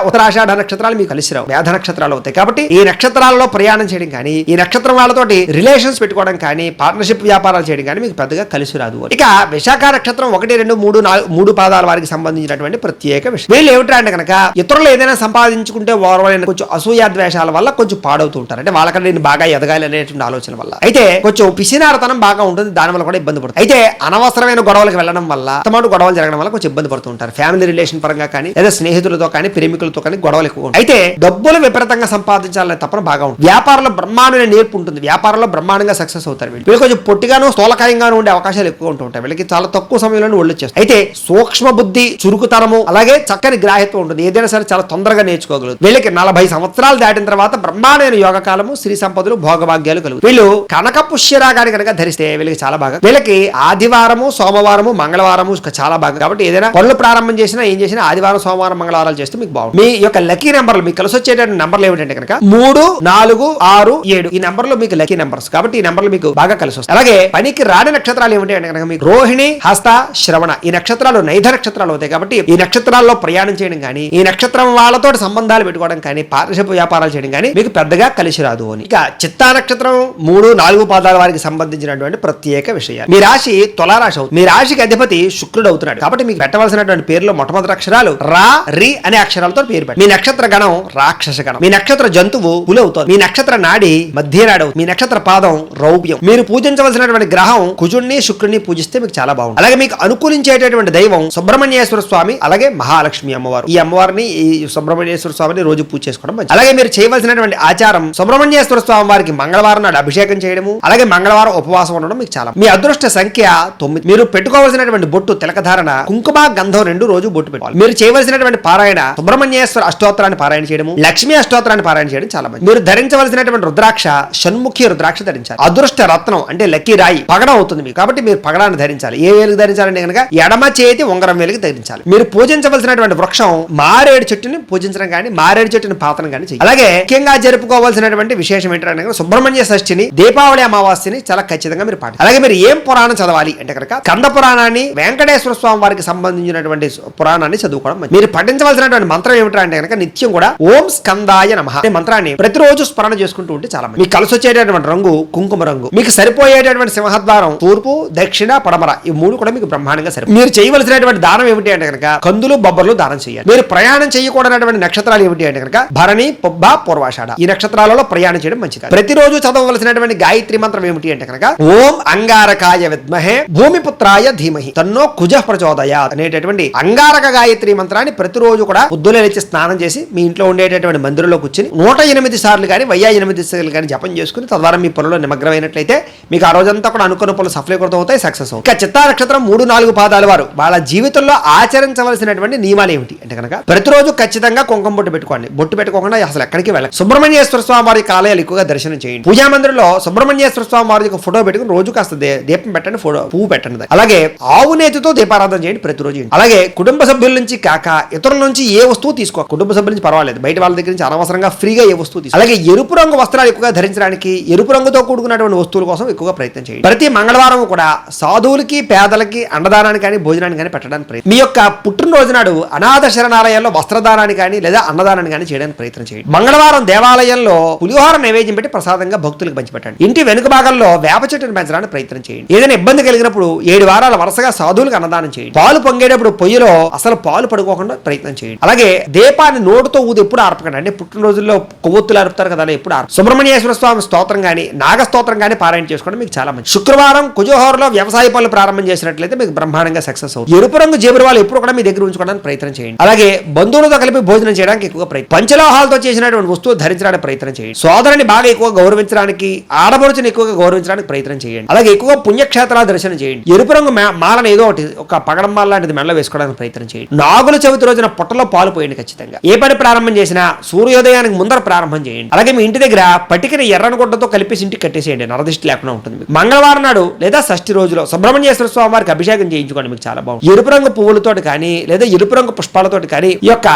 ఉత్తరాషాఢ నక్షత్రాలు మీకు కలిసి రావు, మేధ నక్షత్రాలు అవుతాయి. కాబట్టి ఈ నక్షత్రాలలో ప్రయాణం చేయడం కానీ, ఈ నక్షత్రం వాళ్ళతోటి రిలేషన్స్ పెట్టుకోవడం కానీ, పార్ట్నర్షిప్ వ్యాపారాలు చేయడం కానీ మీకు పెద్దగా కలిసి రాదు. ఇక విశాఖ నక్షత్రం 1, 2, 3, 3 పాదాల వారికి సంబంధించినటువంటి ప్రత్యేక విషయం. వీళ్ళు ఏమిటంటే కనుక ఇతరులు ఏదైనా సంపాదించుకుంటే ఓర్వలేని కొంచెం అసూయాద్వేషాల వల్ల కొంచెం పాడవుతూ ఉంటారు. అంటే వాళ్ళకంటే నేను బాగా ఎదగాలి అనేటువంటి ఆలోచన వల్ల. అయితే కొంచెం పిసినారతనం బాగా ఉంటుంది. దాని వల్ల కూడా ఇబ్బంది పడుతుంది. అయితే అనవసరమైన గొడవలకు వెళ్ళడం వల్ల, తమాటు గొడవలు జరగడం వల్ల కొంచెం ఇబ్బంది పడుతూ ఉంటారు. ఫ్యామిలీ రిలేషన్ పరంగా కానీ, లేదా స్నేహితులతో కానీ, ప్రేమికులతో కానీ గొడవలు ఎక్కువ ఉంటాయి. అయితే డబ్బులు విపరీతంగా సంపాదించాలనే తప్పన బాగా ఉంటుంది. వ్యాపారంలో బ్రహ్మాండమైన నేర్పు ఉంటుంది. వ్యాపారంలో బ్రహ్మాండంగా సక్సెస్ అవుతారు. వీళ్ళు కొంచెం పొట్టిగాను, స్థూలకాయంగాను ఉండే అవకాశాలు ఎక్కువ ఉంటూ ఉంటాయి. వీళ్ళకి చాలా తక్కువ సమయంలో ఒళ్ళు వచ్చేస్తారు. అయితే సూక్ష్మ బుద్ధి, చురుకుతనము, అలాగే చక్కని గ్రాహ్యత్వం ఉంటుంది. ఏదైనా సరే చాలా తొందరగా నేర్చుకోగలరు. వీళ్ళకి 40 సంవత్సరాలు దాటిన తర్వాత బ్రహ్మాండమైన యోగ కాలము, శ్రీ సంపదలు, భోగభాగ్యాలు కలుగుతాయి. వీళ్ళు కనక పుష్యరాగాన్ని కనుక ధరిస్తే వీళ్ళకి చాలా బాగా, వీళ్ళకి ఆదివారము సోమవారము మంగళవారము చాలా బాగా. కాబట్టి ఏదైనా పనులు ప్రారంభం చేసినా ఏం చేసినా ఆదివారం సోమవారం మంగళవారాలు చేస్తే మీకు బాగుంటుంది. మీ యొక్క లక్కీ నెంబర్లు మీకు కలిసి వచ్చేటువంటి నెంబర్లు ఏమిటంటే కనుక 3, 4, 6, 7 ఈ నెంబర్లు మీకు లక్కీ నెంబర్స్. కాబట్టి ఈ నెంబర్లు మీకు బాగా కలిసి వస్తాయి. అలాగే పనికి రాని నక్షత్రాలు ఏమిటి అంటే కనుక మీకు రోహిణి, హస్త, శ్రవణ ఈ నక్షత్రాలు నైధ నక్షత్రాలు అవుతాయి. కాబట్టి ఈ నక్షత్రాల్లో ప్రయాణం చేయడం కానీ, ఈ నక్షత్రం వాళ్ళతో సంబంధాలు పెట్టుకోవడం కానీ, పార్ట్నర్షిప్ వ్యాపారాలు చేయడం కానీ మీకు పెద్దగా కలిసి రాదు అని. ఇక చిత్తా నక్షత్రం 3, 4 పాదాల వారికి సంబంధించినటువంటి ప్రత్యేక విషయాలు. మీ రాశి తులారాశి అవుతుంది. మీ రాశికి అధిపతి శుక్రుడు అవుతున్నాడు. కాబట్టి మీకు పెట్టవలసినటువంటి పేరులో మొట్టమొదటి అక్షరాలు రా, రి అనే అక్షరాలతో పేరు పెట్టండి. మీ నక్షత్ర గణం రాక్షస గణం. మీ నక్షత్ర జంతువు పులి అవుతుంది. మీ నక్షత్ర నాడి మధ్యనాడు. మీ నక్షత్ర పాదం రౌప్యం. మీరు పూజించవలసినటువంటి గ్రహం కుజుడిని శుక్రుడిని పూజిస్తే మీకు చాలా బాగుంటుంది. అలాగే మీకు అనుకూలించేటటువంటి దైవం సుబ్రహ్మణ్యేశ్వర స్వామి, అలాగే మహాలక్ష్మి అమ్మవారు. ఈ అమ్మవారిని, ఈ సుబ్రహ్మణ్యేశ్వర స్వామిని రోజు పూజ చేసుకోవడం మంచిది. అలాగే మీరు చేయవలసినటువంటి ఆచారం సుబ్రహ్మణ్యేశ్వర స్వామి వారికి మంగళవారం నాడు అభిషేకం చేయడము, అలాగే మంగళవారం ఉపవాసం ఉండడం మీకు చాలా. మీ అదృష్ట సంఖ్య 9. మీరు పెట్టుకోవాల్సినటువంటి బొట్టు తిలకధారణ కుంకుమ గంధం 2 రోజు బొట్టు పెట్టుకోవాలి. మీరు చేయవలసినటువంటి పారాయణ సుబ్రహ్మణ్యేశ్వర అష్టోత్తరాన్ని పారాయణ చేయడము, లక్ష్మీ అష్టోత్తరాన్ని పారాయణ చేయడం చాలా మంచిది. మీరు ధరించవలసినటువంటి రుద్రాక్ష షణ్ముఖి రుద్రాక్ష ధరించాలి. అదృష్ట రత్నం అంటే లక్కీ రాయి పగడం అవుతుంది మీకు. కాబట్టి మీరు పగడాన్ని ధరించాలి. ఏ వేలుకు ధరించాలంటే కనుక ఎడమ చేతి ఉంగరం వేలుకి ధరించాలి. మీరు పూజించవలసినటువంటి వృక్షం మారేడు చెట్టుని పూజించడం కానీ, మారేడు చెట్టుని పాతనం కానీ చేయాలి. అలాగే ముఖ్యంగా జరుపుకోవాల్సినటువంటి విశేషం ఏంటంటే సుబ్రహ్మణ్య షష్ఠిని, దీపావళి అమావాస్యని చాలా ఖచ్చితంగా మీరు పాటించాలి. అలాగే మీరు ఏం పురాణం చదవాలి అంటే కనుక కంద పురాణాన్ని, వెంకటేశ్వర స్వామి వారికి సంబంధించినటువంటి పురాణాన్ని చదువుకోవడం. మీరు పఠించవలసినటువంటి మంత్రం ఏమిటంటే కనుక నిత్యం కూడా ఓం స్కందాయ నమః అనే మంత్రాన్ని ప్రతిరోజు స్మరణ చేసుకుంటూ ఉంటే చాలా మంది. మీకు కలిసి వచ్చేటటువంటి రంగు కుంకుమ రంగు. మీకు సరిపోయేటటువంటి సింహద్వారం తూర్పు, దక్షిణ, పడమర ఈ 3 కూడా మీకు బ్రహ్మాండంగా సరి. మీరు చేయవలసినటువంటి దానం ఏమిటి అంటే కనుక కందులు బొబ్బర్లు దానం చేయాలి. మీరు ప్రయాణం చేయకూడనటువంటి నక్షత్రాలు ఏమిటి అంటే కనుక భరణి, పుబ్బ, పూర్వాషాఢ ఈ నక్షత్రాలలో ప్రయాణం చేయడం మంచిది. ప్రతిరోజు చదవవలసినటువంటి గాయత్రి మంత్రం ఏమిటి అంటే కనుక ఓం అంగారకాయ విద్మహే భూమిపుత్రాయ ధీమహి తన్నో కుజః ప్రచోదయాత్ అనేటటువంటి అంగారక గాయత్రి మంత్రాన్ని ప్రతిరోజు కూడా పొద్దున్నే లేచి స్నానం చేసి మీ ఇంట్లో ఉండేటటువంటి మందిరంలో కూర్చుని 108 సార్లు కానీ 1008 సార్లు కానీ జపం చేసుకుని తద్వారా మీ పనుల్లో నిమగ్నమైనట్లయితే మీకు ఆ రోజంతా కూడా అనుకున్న పనులు సఫలీకృతం అవుతాయి, సక్సెస్ అవుతాయి. ఇక చిత్తా నక్షత్రం 3, 4 పాదాల వారు వాళ్ళ జీవితంలో ఆచరించవలసినటువంటి నియమాలు ఏమిటి అంటే కనుక ప్రతిరోజు ఖచ్చితంగా కుంకుమ బొట్టు పెట్టుకోండి. బొట్టు పెట్టుకోకుండా అసలు ఎక్కడికి వెళ్ళండి. సుబ్రహ్మణ్యేశ్వర స్వామి వారి ఆలయాలు ఎక్కువగా దర్శనం చేయండి. పూజా మందిరంలో సుబ్రహ్మణ్యేశ్వర స్వామి వారి ఫోటో పెట్టుకుని రోజు కాస్త దీపం పెట్టండి, పువ్వు పెట్టండి. అలాగే ఆవు నేతితో దీపారాధన చేయండి ప్రతిరోజు. అలాగే కుటుంబ సభ్యుల నుంచి కాక ఇతరుల నుంచి ఏ వస్తువు తీసుకో. కుటుంబ సభ్యుల నుంచి పర్వాలేదు, బయట వాళ్ళ దగ్గర నుంచి అనవసరంగా ఫ్రీగా ఏ వస్తువు తీసుకో. అలాగే ఎరుపు రంగు వస్త్రాలు ఎక్కువగా ధరించడానికి ఎరుపు రంగుతో కూడుకున్నటువంటి వస్తువుల కోసం ఎక్కువగా ప్రయత్నం చేయండి. ప్రతి మంగళవారం కూడా సాధువులకి, పేదలకి అన్నదానాన్ని కానీ భోజనాన్ని కానీ పెట్టడానికి ప్రయత్నం. మీ యొక్క పుట్టినరోజు నాడు అనాథ శరణాలయాల్లో వస్త్రదానాన్ని కానీ లేదా అన్నదానాన్ని కానీ చేయడానికి ప్రయత్నం చేయండి. మంగళవారం దేవాలయంలో పులిహోర నైవేద్యం పెట్టి ప్రసాదంగా భక్తులకు పంచిపెట్టండి. ఇంటి వెనుక భాగంలో వేప చెట్టును పెంచడానికి ప్రయత్నం చేయండి. ఏదైనా ఇబ్బంది కలిగినప్పుడు 7 వారాల వరుసగా సాధువులకు అన్నదానం చేయండి. పాలు పొంగేటప్పుడు పొయ్యిలో అసలు పాలు పడుకోకుండా ప్రయత్నం చేయండి. అలాగే దీపాన్ని నోటుతో ఊది ఎప్పుడు ఆర్పకండి. అంటే పుట్టినరోజుల్లో కొవ్వొత్తులు ఆర్పుతారు కదా, ఎప్పుడు సుబ్రహ్మణ్యేశ్వర స్వామి స్తోత్రం కానీ నాగ స్తోత్రం కానీ పారాయణ చేసుకోవడం మీకు చాలా మంచి. శుక్రవారం కుజోహోరలో వ్యవసాయ పనులు ప్రారంభం చేసినట్లయితే మీకు బ్రహ్మాండంగా సక్సెస్ అవుతుంది. ఎరుపు రంగు జేబురు వాళ్ళు ఎప్పుడు కూడా మీ దగ్గర ఉంచుకోవడానికి ప్రయత్నం చేయండి. అలాగే బంధువులతో కలిపి భోజనం చేయడానికి ఎక్కువ ప్రయత్నం. పంచలోహాలతో చేసినటువంటి వస్తువులు ధరించడానికి ప్రయత్నం చేయండి. సోదరుని బాగా ఎక్కువ గౌరవించడానికి, ఆడపడుచుని ఎక్కువగా గౌరవించడానికి ప్రయత్నం చేయండి. అలాగే ఎక్కువ పుణ్యక్షేత్రాల దర్శనం చేయండి. ఎరుపు రంగు మాలను ఏదో ఒకటి ఒక పగడం మాల లాంటిది మెడలో వేసుకోవడానికి ప్రయత్నం చేయండి. నాగుల చవితి రోజున పొట్టలో పాలు పోయండి ఖచ్చితంగా. ఏ పని ప్రారంభం చేసినా సూర్యోదయానికి ముందర ప్రారంభం చేయండి. అలాగే మీ ఇంటి దగ్గర పట్టికని ఎర్రని గుడ్డతో కలిపేసి ఇంటికి కట్టేసేయండి, నరదిష్టి లేకుండా ఉంటుంది. మంగళవారం నాడు లేదా షష్ఠి రోజులో సుబ్రహ్మణ్యేశ్వర స్వామి వారికి అభిషేకం చేయించుకోండి, మీకు చాలా బాగుంది. ఎరుపు రంగు పువ్వులతో కానీ లేదా ఎరుపు రంగు పుష్పాలతో కానీ ఈ యొక్క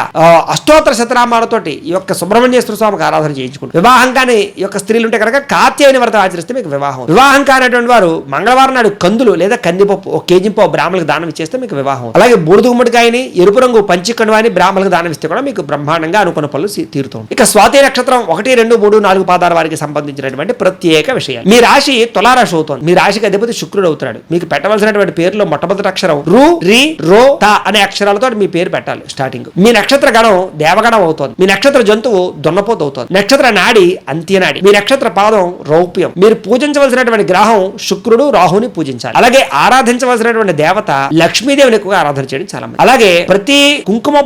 అష్టోత్తర శతనామాలతోటి ఈ యొక్క సుబ్రహ్మణ్యేశ్వర స్వామికి ఆరాధన చేయించుకోండి. వివాహం కానీ ఈ యొక్క స్త్రీలు ఉంటే కనుక కాత్యాయని వ్రతం ఆచరిస్తే మీకు వివాహం కానటువంటి వారు మంగళవారం నాడు కందులు లేదా కందిపప్పు 1 కేజీ బ్రాహ్మణులకు దానం ఇచ్చేస్తే మీకు వివాహం. అలాగే బూడిద గుమ్మడికాయని ఎరుపు రంగు పంచికండువాని బ్రాహ్మణులకు దానం ఇస్తే కూడా మీకు బ్రహ్మాండంగా అనుకున్న పనులు తీరుతుంది. ఇక స్వాతి నక్షత్రం 1, 2, 3, 4 పాదాల వారికి సంబంధించినటువంటి ప్రత్యేక విషయాలు. మీ రాశి తులారాశి అవుతుంది. మీ రాశికి అధిపతి శుక్రుడు అవుతున్నాడు. మీకు పెట్టవలసినటువంటి పేరులో మొట్టమొదటి అక్షరం రు, రి, రో, త అనే అక్షరాలతో మీ పేరు పెట్టాలి స్టార్టింగ్. మీ నక్షత్ర గణం దేవగణం అవుతుంది. మీ నక్షత్ర జంతువు దున్నపోతు అవుతుంది. నక్షత్ర నాడి అంత్యనాడి. మీ నక్షత్ర పాదం రౌప్యం. మీరు పూజించవలసినటువంటి గ్రహం శుక్రుడు, రాహుని పూజించాలి. అలాగే ఆరాధించవలసినటువంటి దేవత లక్ష్మీదేవిని ఎక్కువగా ఆరాధన చేయడం చాలా మంది. అలాగే ప్రతి కుంకుమ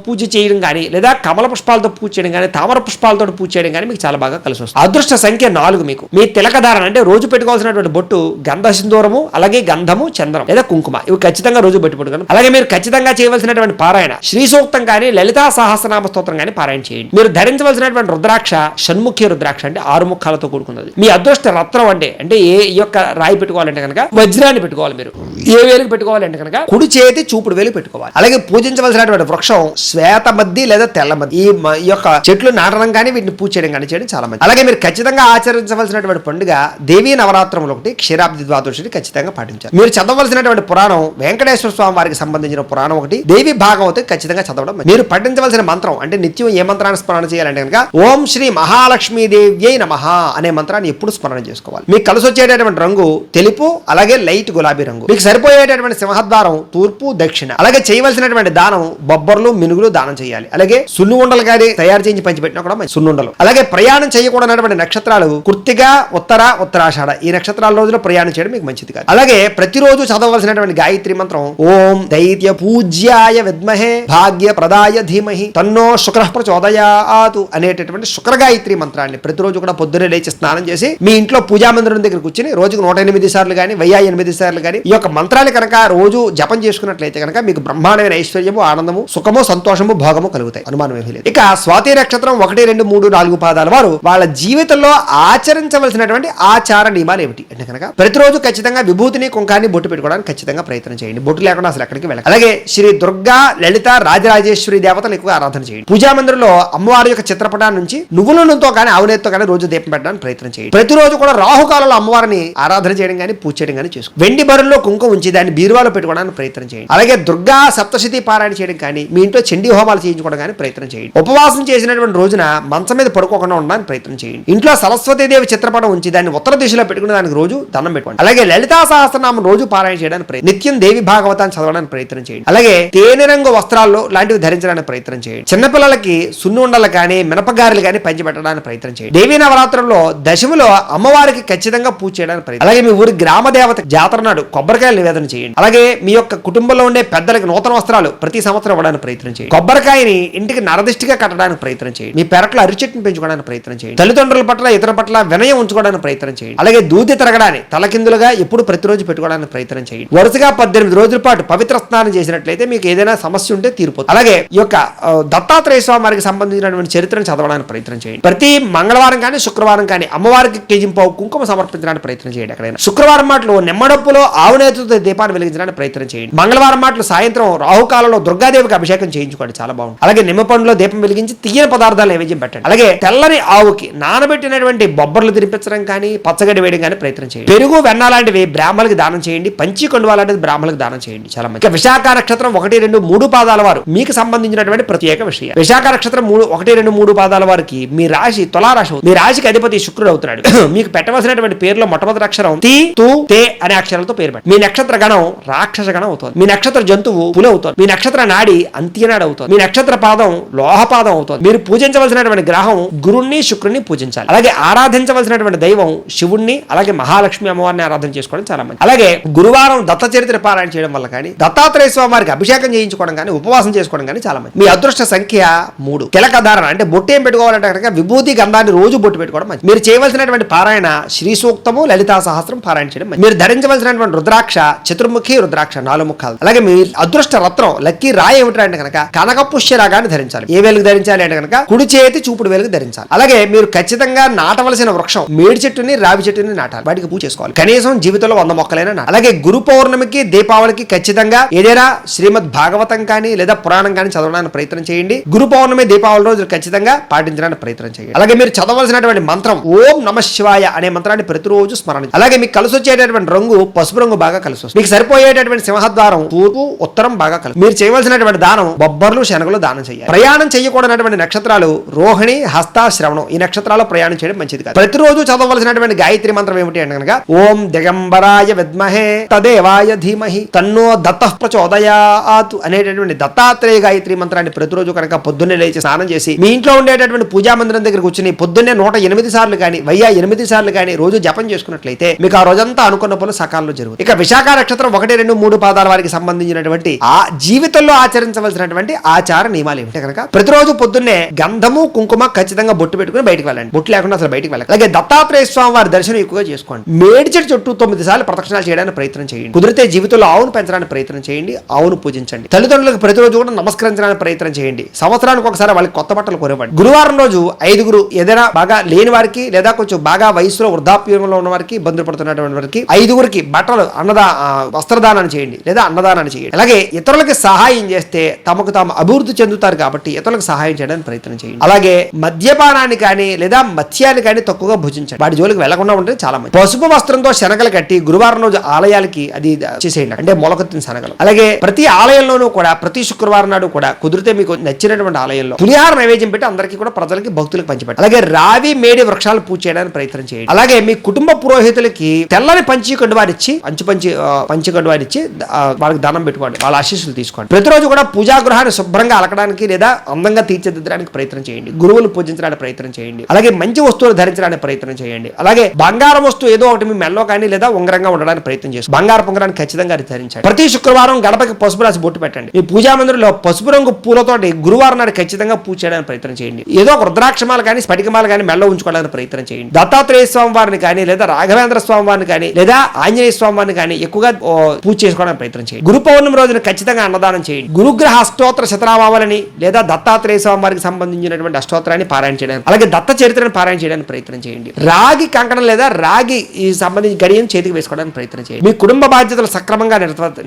పూజ చేయడం కానీ లేదా కమల పుష్పాలతో పూజ చేయడం కానీ తామర పుష్పాలతో పూజ చేయడం కానీ మీకు చాలా బాగా కలిసి వస్తుంది. అదృష్ట సంఖ్య 4 మీకు. మీ తిలకధారణ అంటే రోజు పెట్టుకోవాల్సినటువంటి బొట్టు గంధ సింధూరము, అలాగే గంధము, చంద్రం లేదా కుంకుమ ఇవి ఖచ్చితంగా రోజు పెట్టుకోండి. అలాగే మీరు ఖచ్చితంగా చేయవలసినటువంటి పారాయణ శ్రీ సూక్తం కానీ లలితా సహస్రనామ స్తోత్రం కానీ పారాయణ చేయండి. మీరు ధరించవలసినటువంటి రుద్రాక్ష షణ్ముఖి రుద్రాక్ష అంటే 6 ముఖాలతో కూడుకున్నది. మీ అదృష్ట రత్నం అంటే అంటే ఏ యొక్క రాయి పెట్టుకోవాలంటే కనుక వజ్రాన్ని పెట్టుకోవాలి. మీరు ఏ వేలుకు పెట్టుకోవాలంటే కనుక కుడి చేతి చూపుడు వేలు పెట్టుకోవాలి. అలాగే పూజించవలసినటువంటి వృక్షం శ్వేత మద్ది లేదా తెల్ల మద్ది. ఈ యొక్క చెట్లు నాటడం కానీ వీటిని పూజ చేయడం కానీ చేయడం చాలా మంది. అలాగే మీరు ఖచ్చితంగా ఆచరించవలసినటువంటి పండుగ దేవీ నవరాత్రములు ఒకటి, క్షీరాబ్ది ద్వాదశిని ఖచ్చితంగా పాటించాలి. మీరు చదవలసినటువంటి పురాణం వెంకటేశ్వర స్వామి వారికి సంబంధించిన పురాణం ఒకటి, దేవి భాగవతి ఖచ్చితంగా చదవడం. మీరు పఠించవలసిన మంత్రం అంటే నిత్యం ఏ మంత్రాన్ని స్మరణ చేయాలంటే కనుక ఓం శ్రీ మహాలక్ష్మీదేవ్యై నమః అనే మంత్రాన్ని ఎప్పుడు స్మరణ చేసుకోవాలి. మీకు కలిసి వచ్చేటటువంటి రంగు తెలుపు, అలాగే లైట్ గులాబీ రంగు. మీకు సరిపోయేటటువంటి సింహద్వారం తూర్పు దక్షిణ. అలాగే చేయవలసినటువంటి దానం బొబ్బర్లు మినుగులు దానం చేయాలి. అలాగే సున్ను ఉండలు కానీ తయారు చేయించి పంచిపెట్టినా కూడా సున్నుండలు. అలాగే ప్రయాణం చేయకూడనటువంటి నక్షత్రాలు కృత్తిక, ఉత్తరాషాఢ ఈ నక్షత్రాల రోజులో ప్రయాణం చేయడం మీకు మంచిది కాదు. అలాగే ప్రతిరోజు చదవలసినటువంటి గాయత్రి మంత్రం ఓం దైత్య పూజ్యాయ విద్మహే భాగ్య ప్రదాయ ధీమహి తన్నో శుక్రః ప్రచోదయాతు అనేటటువంటి శుక్ర గాయత్రి మంత్రాన్ని ప్రతిరోజు కూడా పొద్దున్నే లేచి స్నానం చేసి మీ ఇంట్లో పూజా మందిరం దగ్గర కూర్చుని రోజుకు 108 సార్లు కానీ 1008 సార్లు కానీ ఈ యొక్క మంత్రాన్ని కనుక రోజు జపం చేసుకున్నట్లయితే కనుక మీకు బ్రహ్మాండమైన ఐశ్వర్యము, ఆనందము, సుఖము, సంతోషము, భోగము కలుగుతాయి. అనుమానం ఏమీ లేదు. ఇక స్వాతి నక్షత్రం 1, 2, 3, 4 పాదాల వారు వాళ్ళ జీవితంలో ఆచరించవలసినటువంటి ఆచార నియమాలు ఏమిటి అంటే కనుక ప్రతిరోజు ఖచ్చితంగా విభూతిని, కుంకాన్ని బొట్టు పెట్టుకోవడానికి ఖచ్చితంగా ప్రయత్నం చేయండి. బొట్టు లేకుండా అసలు ఎక్కడికి వెళ్ళండి. అలాగే శ్రీ దుర్గా, లలిత, రాజరాజేశ్వరి దేవతలు ఎక్కువ ఆరాధన చేయండి. పూజా మందిరంలో అమ్మవారి యొక్క చిత్రపటాన్ని నుంచి నువ్వుల నూనెతో కానీ ఆవునేతో కానీ రోజు దీపం పెట్టడానికి ప్రయత్నం చేయండి. ప్రతిరోజు కూడా రాహుకాలంలో అమ్మవారిని ఆరాధన చేయడం కానీ పూజ చేయడం కానీ చేసుకోండి. వెండి బరుల్లో కుంకుమ ఉంచి దాన్ని బీరువాలో పెట్టుకోవడానికి ప్రయత్నం చేయండి. అలాగే దుర్గా సప్తశతి పారాయణ చేయడం కానీ మీ ఇంట్లో చండీ హోమాలు చేయించుకోవడం కానీ ప్రయత్నం చేయండి. ఉపవాసం చేసినటువంటి రోజున మంచం మీద పడుకోకుండా ఉండడానికి ప్రయత్నం చేయండి. ఇంట్లో సరస్వతీదేవి చిత్రపటం ఉంచి దాన్ని ఉత్తర దిశలో పెట్టుకుని దానికి రోజు దండం పెట్టుకోండి. అలాగే లలితా సహస్రనామం రోజు పారాయణ చేయడానికి ప్రయత్నం, నిత్యం దేవి భాగవతాన్ని చదవడానికి ప్రయత్నం చేయండి. అలాగే తేనె రంగు వస్త్రాల్లో లాంటివి ధరించడానికి ప్రయత్నం చేయండి. చిన్నపిల్లలకి సున్ను ఉండలు కానీ మినపగారెలు కానీ పంచిపెట్టడానికి ప్రయత్నం చేయండి. దేవీ నవరాత్రుల్లో దశమిలో అమ్మవారికి ఖచ్చితంగా పూజ చేయడానికి ప్రయత్నం. అలాగే మీ ఊరి గ్రామ దేవత జాతర నాడు కొబ్బరికాయలు నివేదన చేయండి. అలాగే మీ యొక్క కుటుంబంలో ఉండే పెద్దలకు నూతన వస్త్రాలు ప్రతి సంవత్సరం ఇవ్వడానికి ప్రయత్నం చేయండి. కొబ్బరికాయని ఇంటికి నరదిష్టిగా కట్టడానికి ప్రయత్నం చేయండి. మీ పెరట్లో అరి చెట్టును పెంచుకోవడానికి ప్రయత్నం చేయండి. తల్లిదండ్రుల పట్ల ఇతర పట్ల వినయం ఉంచుకోవడానికి ప్రయత్నం చేయండి. అలాగే దూది తిరగడాన్ని తలకిందులుగా ఎప్పుడు ప్రతిరోజు పెట్టుకోవడానికి ప్రయత్నం చేయండి. వరుసగా 18 రోజుల పాటు పవిత్ర స్నానం చేసినట్లయితే మీకు ఏదైనా సమస్య ఉంటే తీరిపోతుంది. అలాగే ఈ యొక్క దత్తాత్రేయ స్వామి వారికి సంబంధించినటువంటి చరిత్రను చదవడానికి ప్రయత్నం చేయండి. ప్రతి మంగళవారం కానీ శుక్రవారం కానీ అమ్మవారికి కేజింపావు కుంకుమ సమర్పించడానికి ప్రయత్నం చేయండి. ఎక్కడైనా శుక్రవారం మాటలు నిమ్మడప్పులో ఆవునేతుతో దీపాన్ని వెలిగించడానికి ప్రయత్నం చేయండి. మంగళవారం మాటలు సాయంత్రం రాహుకాలంలో దుర్గాదేవికి అభిషేకం చేయించుకోండి, చాలా బాగుంది. అలాగే నిమ్మ పండులో దీపం వెలిగించి తీయని పదార్థాలు నైవేద్యం పెట్టండి. అలాగే తెల్లని ఆవుకి నానబెట్టినటువంటి బొబ్బర్లు తినిపించడం కానీ పచ్చగడ్డి వేయడం కానీ ప్రయత్నం చేయండి. పెరుగు, వెన్న లాంటివి బ్రాహ్మణులకు దానం చేయండి. పంచి కొండువ లాంటిది బ్రాహ్మణులకు దానం చేయండి, చాలా మంచి. విశాఖ నక్షత్రం 1, 2, 3 పాదాల వారు మీకు సంబంధించినటువంటి ప్రత్యేక విషయం. విశాఖ నక్షత్రం 1, 2, 3 పాదాల వారికి మీ రాశి తులారాశి. మీ రాశికి అధిపతి శుక్రుడు అవుతున్నాడు. మీకు పెట్టవలసినటువంటి పేరులో మొట్టమొదటి అక్షరం తి, తు, తే అనే అక్షరాలతో పేరు పెట్టండి. మీ నక్షత్ర గణం రాక్షస గణం అవుతుంది. మీ నక్షత్ర జంతువు పులి అవుతుంది. మీ నక్షత్ర నాడి అంత్యనాడు అవుతుంది. మీ నక్షత్ర పాదం లోహపాదం అవుతుంది. మీరు పూజించవలసినటువంటి గ్రహం గురుణ్ణి, శుక్రుణ్ణి పూజించాలి. అలాగే ఆరాధించవలసినటువంటి దైవం శివుణ్ణి, అలాగే మహాలక్ష్మి అమ్మవారిని ఆరాధన చేసుకోవడం చాలా మంచిది. అలాగే గురువారం దత్త చరిత్ర పారాయణ చేయడం వల్ల కానీ దత్తాత్రేయ స్వామి వారికి అభిషేకం చేయించుకోవడం కానీ ఉపవాసం చేసుకోవడం కానీ చాలా మంచిది. మీ అదృష్ట సంఖ్య 3. కిలక ధారణ అంటే బొట్టు ఏం పెట్టుకోవాలంటే కనుక విభూతి గంధాన్ని రోజు బొట్టు పెట్టుకోవడం మంచిది. మీరు చేయవలసినటువంటి పారాయణ శ్రీ సూక్తము, లలితా సహస్రం పారాయణ చేయడం మంచిది. మీరు ధరించవలసినటువంటి రుద్రాక్ష చతుర్ముఖి రుద్రాక్ష 4 ముఖాలు. అలాగే మీ అదృష్ట రత్నం లక్కీ రాయి ఏమిటంటే కనుక కనక పుష్య రాగాన్ని ధరించాలి. ఏ వేలుగు ధరించాలి అంటే కనుక కుడి చేతి చూపుడు వేలుగు ధరించాలి. అలాగే మీరు ఖచ్చితంగా నాటవలసిన వృక్షం మేడి చెట్టుని, రావి చెట్టుని నాటాలి. వాటికి పూజ చేసుకోవాలి. కనీసం జీవితంలో 100 మొక్కలైనా నాటాలి. అలాగే గురు పౌర్ణమికి, దీపావళికి ఖచ్చితంగా ఏదైనా శ్రీమద్ భాగవతం కానీ లేదా పురాణం కానీ చదవడానికి ప్రయత్నం చేయండి. గురు పౌర్ణమి, దీపావళి రోజు ఖచ్చితంగా పాటించడానికి ప్రయత్నం చేయండి. అలాగే మీరు చదవలసినటువంటి మంత్రం ఓం నమ శివాయ అనే మంత్రాన్ని ప్రతిరోజు స్మరణ. అలాగే మీకు కలిసి వచ్చేటటువంటి రంగు పసుపు రంగు బాగా కలిసి వస్తుంది. మీకు సరిపోయేటటువంటి సింహద్వారం తూర్పు, ఉత్తరం బాగా కలిసి. మీరు చేయవలసినటువంటి దానం బొబ్బర్లు, శనగలు దానం చేయాలి. ప్రయాణం చేయకూడనటువంటి నక్షత్రాలు రోహిణి, హస్త, శ్రవణం ఈ నక్షత్రాల్లో ప్రయాణం చేయడం మంచిది కాదు. ప్రతిరోజు చదవలసినటువంటి గాయత్రి మంత్రం ఏమిటి అంటే కనుక ఓం దిగంబరాయ విద్మహే తదేవాయ ధీమహి తన్నో దత్తః ప్రచోదయాతు అనేటటువంటి దత్తాత్రేయ గాయత్రి మంత్రాన్ని ప్రతిరోజు కనుక పొద్దున్నే లేచి స్నానం చేసి మీ ఇంట్లో ఉండేటటువంటి పూజా మందిరం దగ్గర కూర్చుని పొద్దున్నే 108 సార్లు కానీ 1008 సార్లు కానీ రోజు జపం చేసుకున్నట్లయితే మీకు ఆ రోజంతా అనుకున్న పనులు సకాలంలో జరుగుతుంది. ఇక విశాఖ నక్షత్రం 1, 2, 3 పాదాల వారికి సంబంధించినటువంటి ఆచరించవలసినటువంటి ఆ జీవితంలో ఆచరించవలసినటువంటి ఆచార నియమాలు ఏమిటి కనుక ప్రతిరోజు పొద్దున్నే గంధము కుంకుమ ఖచ్చితంగా బొట్టు పెట్టుకుని బయటకు వెళ్ళండి. బొట్టు లేకుండా అసలు బయటకు వెళ్ళండి. అలాగే దత్తాత్రేయ స్వామి వారి దర్శనం ఎక్కువగా చేసుకోండి. మేడి చెట్టు చుట్టూ 9 సార్లు ప్రదక్షిణాలు చేయడానికి ప్రయత్నం చేయండి. కుదిరితే జీవితంలో ఆవును పెంచడానికి ప్రయత్నం చేయండి. ఆవును పూజించండి. తల్లిదండ్రులకు ప్రతిరోజు కూడా నమస్కరించడానికి ప్రయత్నం చేయండి. సంవత్సరానికి ఒకసారి వాళ్ళకి కొత్త బట్టలు కొనివ్వండి. గురువారం రోజు 5గురు ఏదైనా బాగా లేని వారికి లేదా కొంచెం బాగా వయసులో వృద్ధాప్యంలో ఉన్న వారికి ఇబ్బందులు పడుతున్నటువంటి వారికి 5గురికి బట్టలు వస్త్రదానాన్ని చేయండి లేదా అన్నదానాన్ని చేయండి. అలాగే ఇతరులకి సహాయం చేస్తే తమకు తాము అభివృద్ధి చెందుతారు కాబట్టి ఇతరులకు సహాయం చేయడానికి ప్రయత్నం చేయండి. అలాగే మద్యపానాన్ని కానీ లేదా మత్స్యాన్ని కానీ తక్కువగా భుజించండి. వాటి జోలికి వెళ్లకుండా ఉంటే చాలా మంది. పసుపు వస్త్రంతో శనగలు కట్టి గురువారం రోజు ఆలయాలకి అది చేసేయండి, అంటే మొలకెత్తిన శనగలు. అలాగే ప్రతి ఆలయంలోనూ కూడా ప్రతి శుక్రవారం నాడు కూడా కుదిరితే మీకు నచ్చినటువంటి ఆలయంలో పులిహార నైవేద్యం పెట్టి అందరికీ కూడా ప్రజలకి భక్తులకు పంచిపెట్టాలి. అలాగే రావి మేడి వృక్షాలు పూజ చేయడానికి ప్రయత్నం చేయండి. అలాగే మీ కుటుంబ పురోహితులకి తెల్లని పంచి కండువారిచ్చి పంచి కండువారిచ్చి వాళ్ళకి దానం పెట్టుకోండి, వాళ్ళ ఆశీస్సులు తీసుకోండి. ప్రతిరోజు కూడా పూజా గృహాన్ని శుభ్రంగా అలకడానికి లేదా అందంగా తీర్చిదిద్దడానికి ప్రయత్నం చేయండి. గురువులు పూజించడానికి ప్రయత్నం చేయండి. అలాగే మంచి వస్తువులు ధరించడానికి ప్రయత్నం చేయండి. అలాగే బంగారం వస్తువు ఏదో ఒకటి మీ మెల్లో కానీ లేదా ఉంగరంగా ఉండడానికి ప్రయత్నం చేయండి. బంగారు పొంగరాన్ని ఖచ్చితంగా ధరించండి. ప్రతి శుక్రవారం గడపకి పసుపు రాసి బొట్టు పెట్టండి. మీ పూజా మందిరంలో పసుపు రంగు పూలతోటి గురువారం నాడు ఖచ్చితంగా పూజ చేయడానికి ప్రయత్నం చేయండి. ఏదో ఒక రుద్రాక్షమాలు కానీ స్ఫటికమాలు కానీ మెల్లో ఉంచుకోవడానికి ప్రయత్నం చేయండి. దత్తాత్రేయ స్వామి వారిని కానీ లేదా రాఘవేంద్ర స్వామి వారిని కానీ లేదా ఆంజనేయ స్వామి వారిని కానీ ఎక్కువగా పూజ చేసుకోవడానికి ప్రయత్నం చేయండి. గురు పౌర్ణమి రోజున ఖచ్చితంగా అన్నదానం చేయండి. గురుగ్రహ అష్టోత్తర శతనామావళిని లేదా దత్తాత్రేయ స్వామి వారికి సంబంధించినటువంటి అష్టోత్తరాన్ని పారాయణ చేయడానికి అలాగే దత్త చరిత్రను పారాయణ చేయడానికి ప్రయత్నం చేయండి. రాగి కంకణం లేదా రాగి ఈ సంబంధించి గడియను చేతికి వేసుకోవడానికి ప్రయత్నం చేయండి. మీ కుటుంబ బాధ్యతలు సక్రమంగా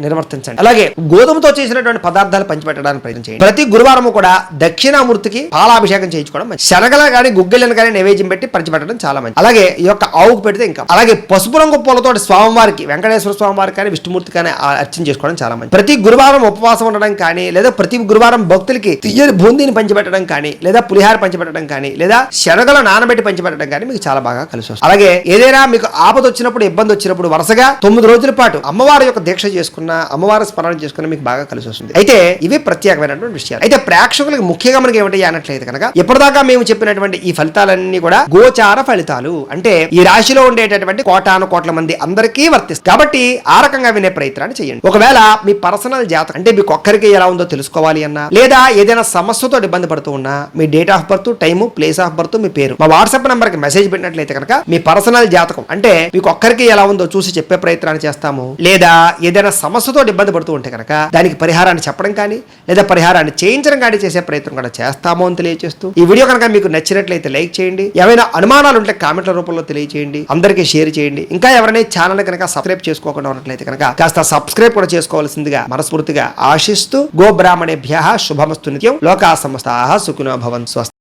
నిర్వర్తించండి. అలాగే గోధుమతో చేసినటువంటి పదార్థాలు పంచిపెట్టడానికి ప్రయత్నం చేయండి. ప్రతి గురువారం కూడా దక్షిణామూర్తికి పాలాభిషేకం చేయించుకోవడం మంచిది. శనగల కానీ గుగ్గిళ్ళను కానీ నైవేద్యం పెట్టి పంచిపెట్టడం చాలా మంచిది. అలాగే ఈ యొక్క ఆవుకు పెడితే ఇంకా అలాగే పసుపు రంగు పూలతో స్వామివారికి వెంకటేశ్వర స్వామి వారికి కానీ విష్ణుమూర్తి కానీ అర్చన చేసుకోవడం చాలా మంచిది. ప్రతి గురువారం ఉపవాసం ఉండడం కానీ లేదా ప్రతి గురువారం భక్తులకి తీయని బూందీని పంచిపెట్టడం కానీ లేదా పులిహార పంచిపెట్టడం కానీ లేదా శనగలు నానబెట్టి పంచిపెట్టడం కానీ మీకు చాలా బాగా కలిసి వస్తుంది. అలాగే ఏదైనా మీకు ఆపద వచ్చినప్పుడు ఇబ్బంది వచ్చినప్పుడు వరుసగా 9 రోజుల పాటు అమ్మవారి యొక్క దీక్ష చేసుకున్న అమ్మవారి స్మరణ చేసుకున్న మీకు బాగా కలిసి వస్తుంది. అయితే ఇవి ప్రత్యేకమైనటువంటి విషయాలు. అయితే ప్రేక్షకులకు ముఖ్యంగా మనకి ఏమిటి అన్నట్లయితే కనుక ఇప్పటిదాకా మేము చెప్పినటువంటి ఈ ఫలితాలన్నీ కూడా గోచార ఫలితాలు, అంటే ఈ రాశిలో ఉండేటటువంటి కోటాను కోట్ల మంది అందరికీ వర్తిస్తుంది కాబట్టి ఆ రకంగా వినే ప్రయత్నాన్ని చేయండి. ఒకవేళ మీ పర్సనల్ జాతకం అంటే మీకు ఒక్కరికి ఎలా ఉందో తెలుసుకోవాలి అన్నా లేదా ఏదైనా సమస్యతో ఇబ్బంది పడుతూ ఉన్నా మీ date of birth, time, place of birth, మీ పేరు మా వాట్సాప్ నంబర్ కి మెసేజ్ పెట్టినట్లయితే కనుక మీ పర్సనల్ జాతకం అంటే మీకు ఒక్కరికి ఎలా ఉందో చూసి చెప్పే ప్రయత్నాన్ని చేస్తాము. లేదా ఏదైనా సమస్యతో ఇబ్బంది పడుతూ ఉంటే కనుక దానికి పరిహారాన్ని చెప్పడం కానీ లేదా పరిహారాన్ని చేయించడం కానీ చేసే ప్రయత్నం కూడా చేస్తాము అని తెలియజేస్తూ ఈ వీడియో కనుక మీకు నచ్చినట్లయితే లైక్ చేయండి. ఏమైనా అనుమానాలు ఉంటే కామెంట్ల రూపంలో తెలియజేయండి. అందరికీ షేర్ చేయండి. ఇంకా ఎవరైనా ఛానల్ కనుక సబ్స్క్రైబ్ చేసుకోకుండా ఉన్నట్లయితే కనుక కాస్త సబ్స్క్రైబ్ కూడా చేసుకోవాల్సిందిగా మనస్ఫూర్తిగా ఆశిస్తూ గో బ్రాహ్మణేభ్యః శుభమస్తు నిత్యం లోకా సమస్తాః సుఖినో భవంతు. స్వస్తి.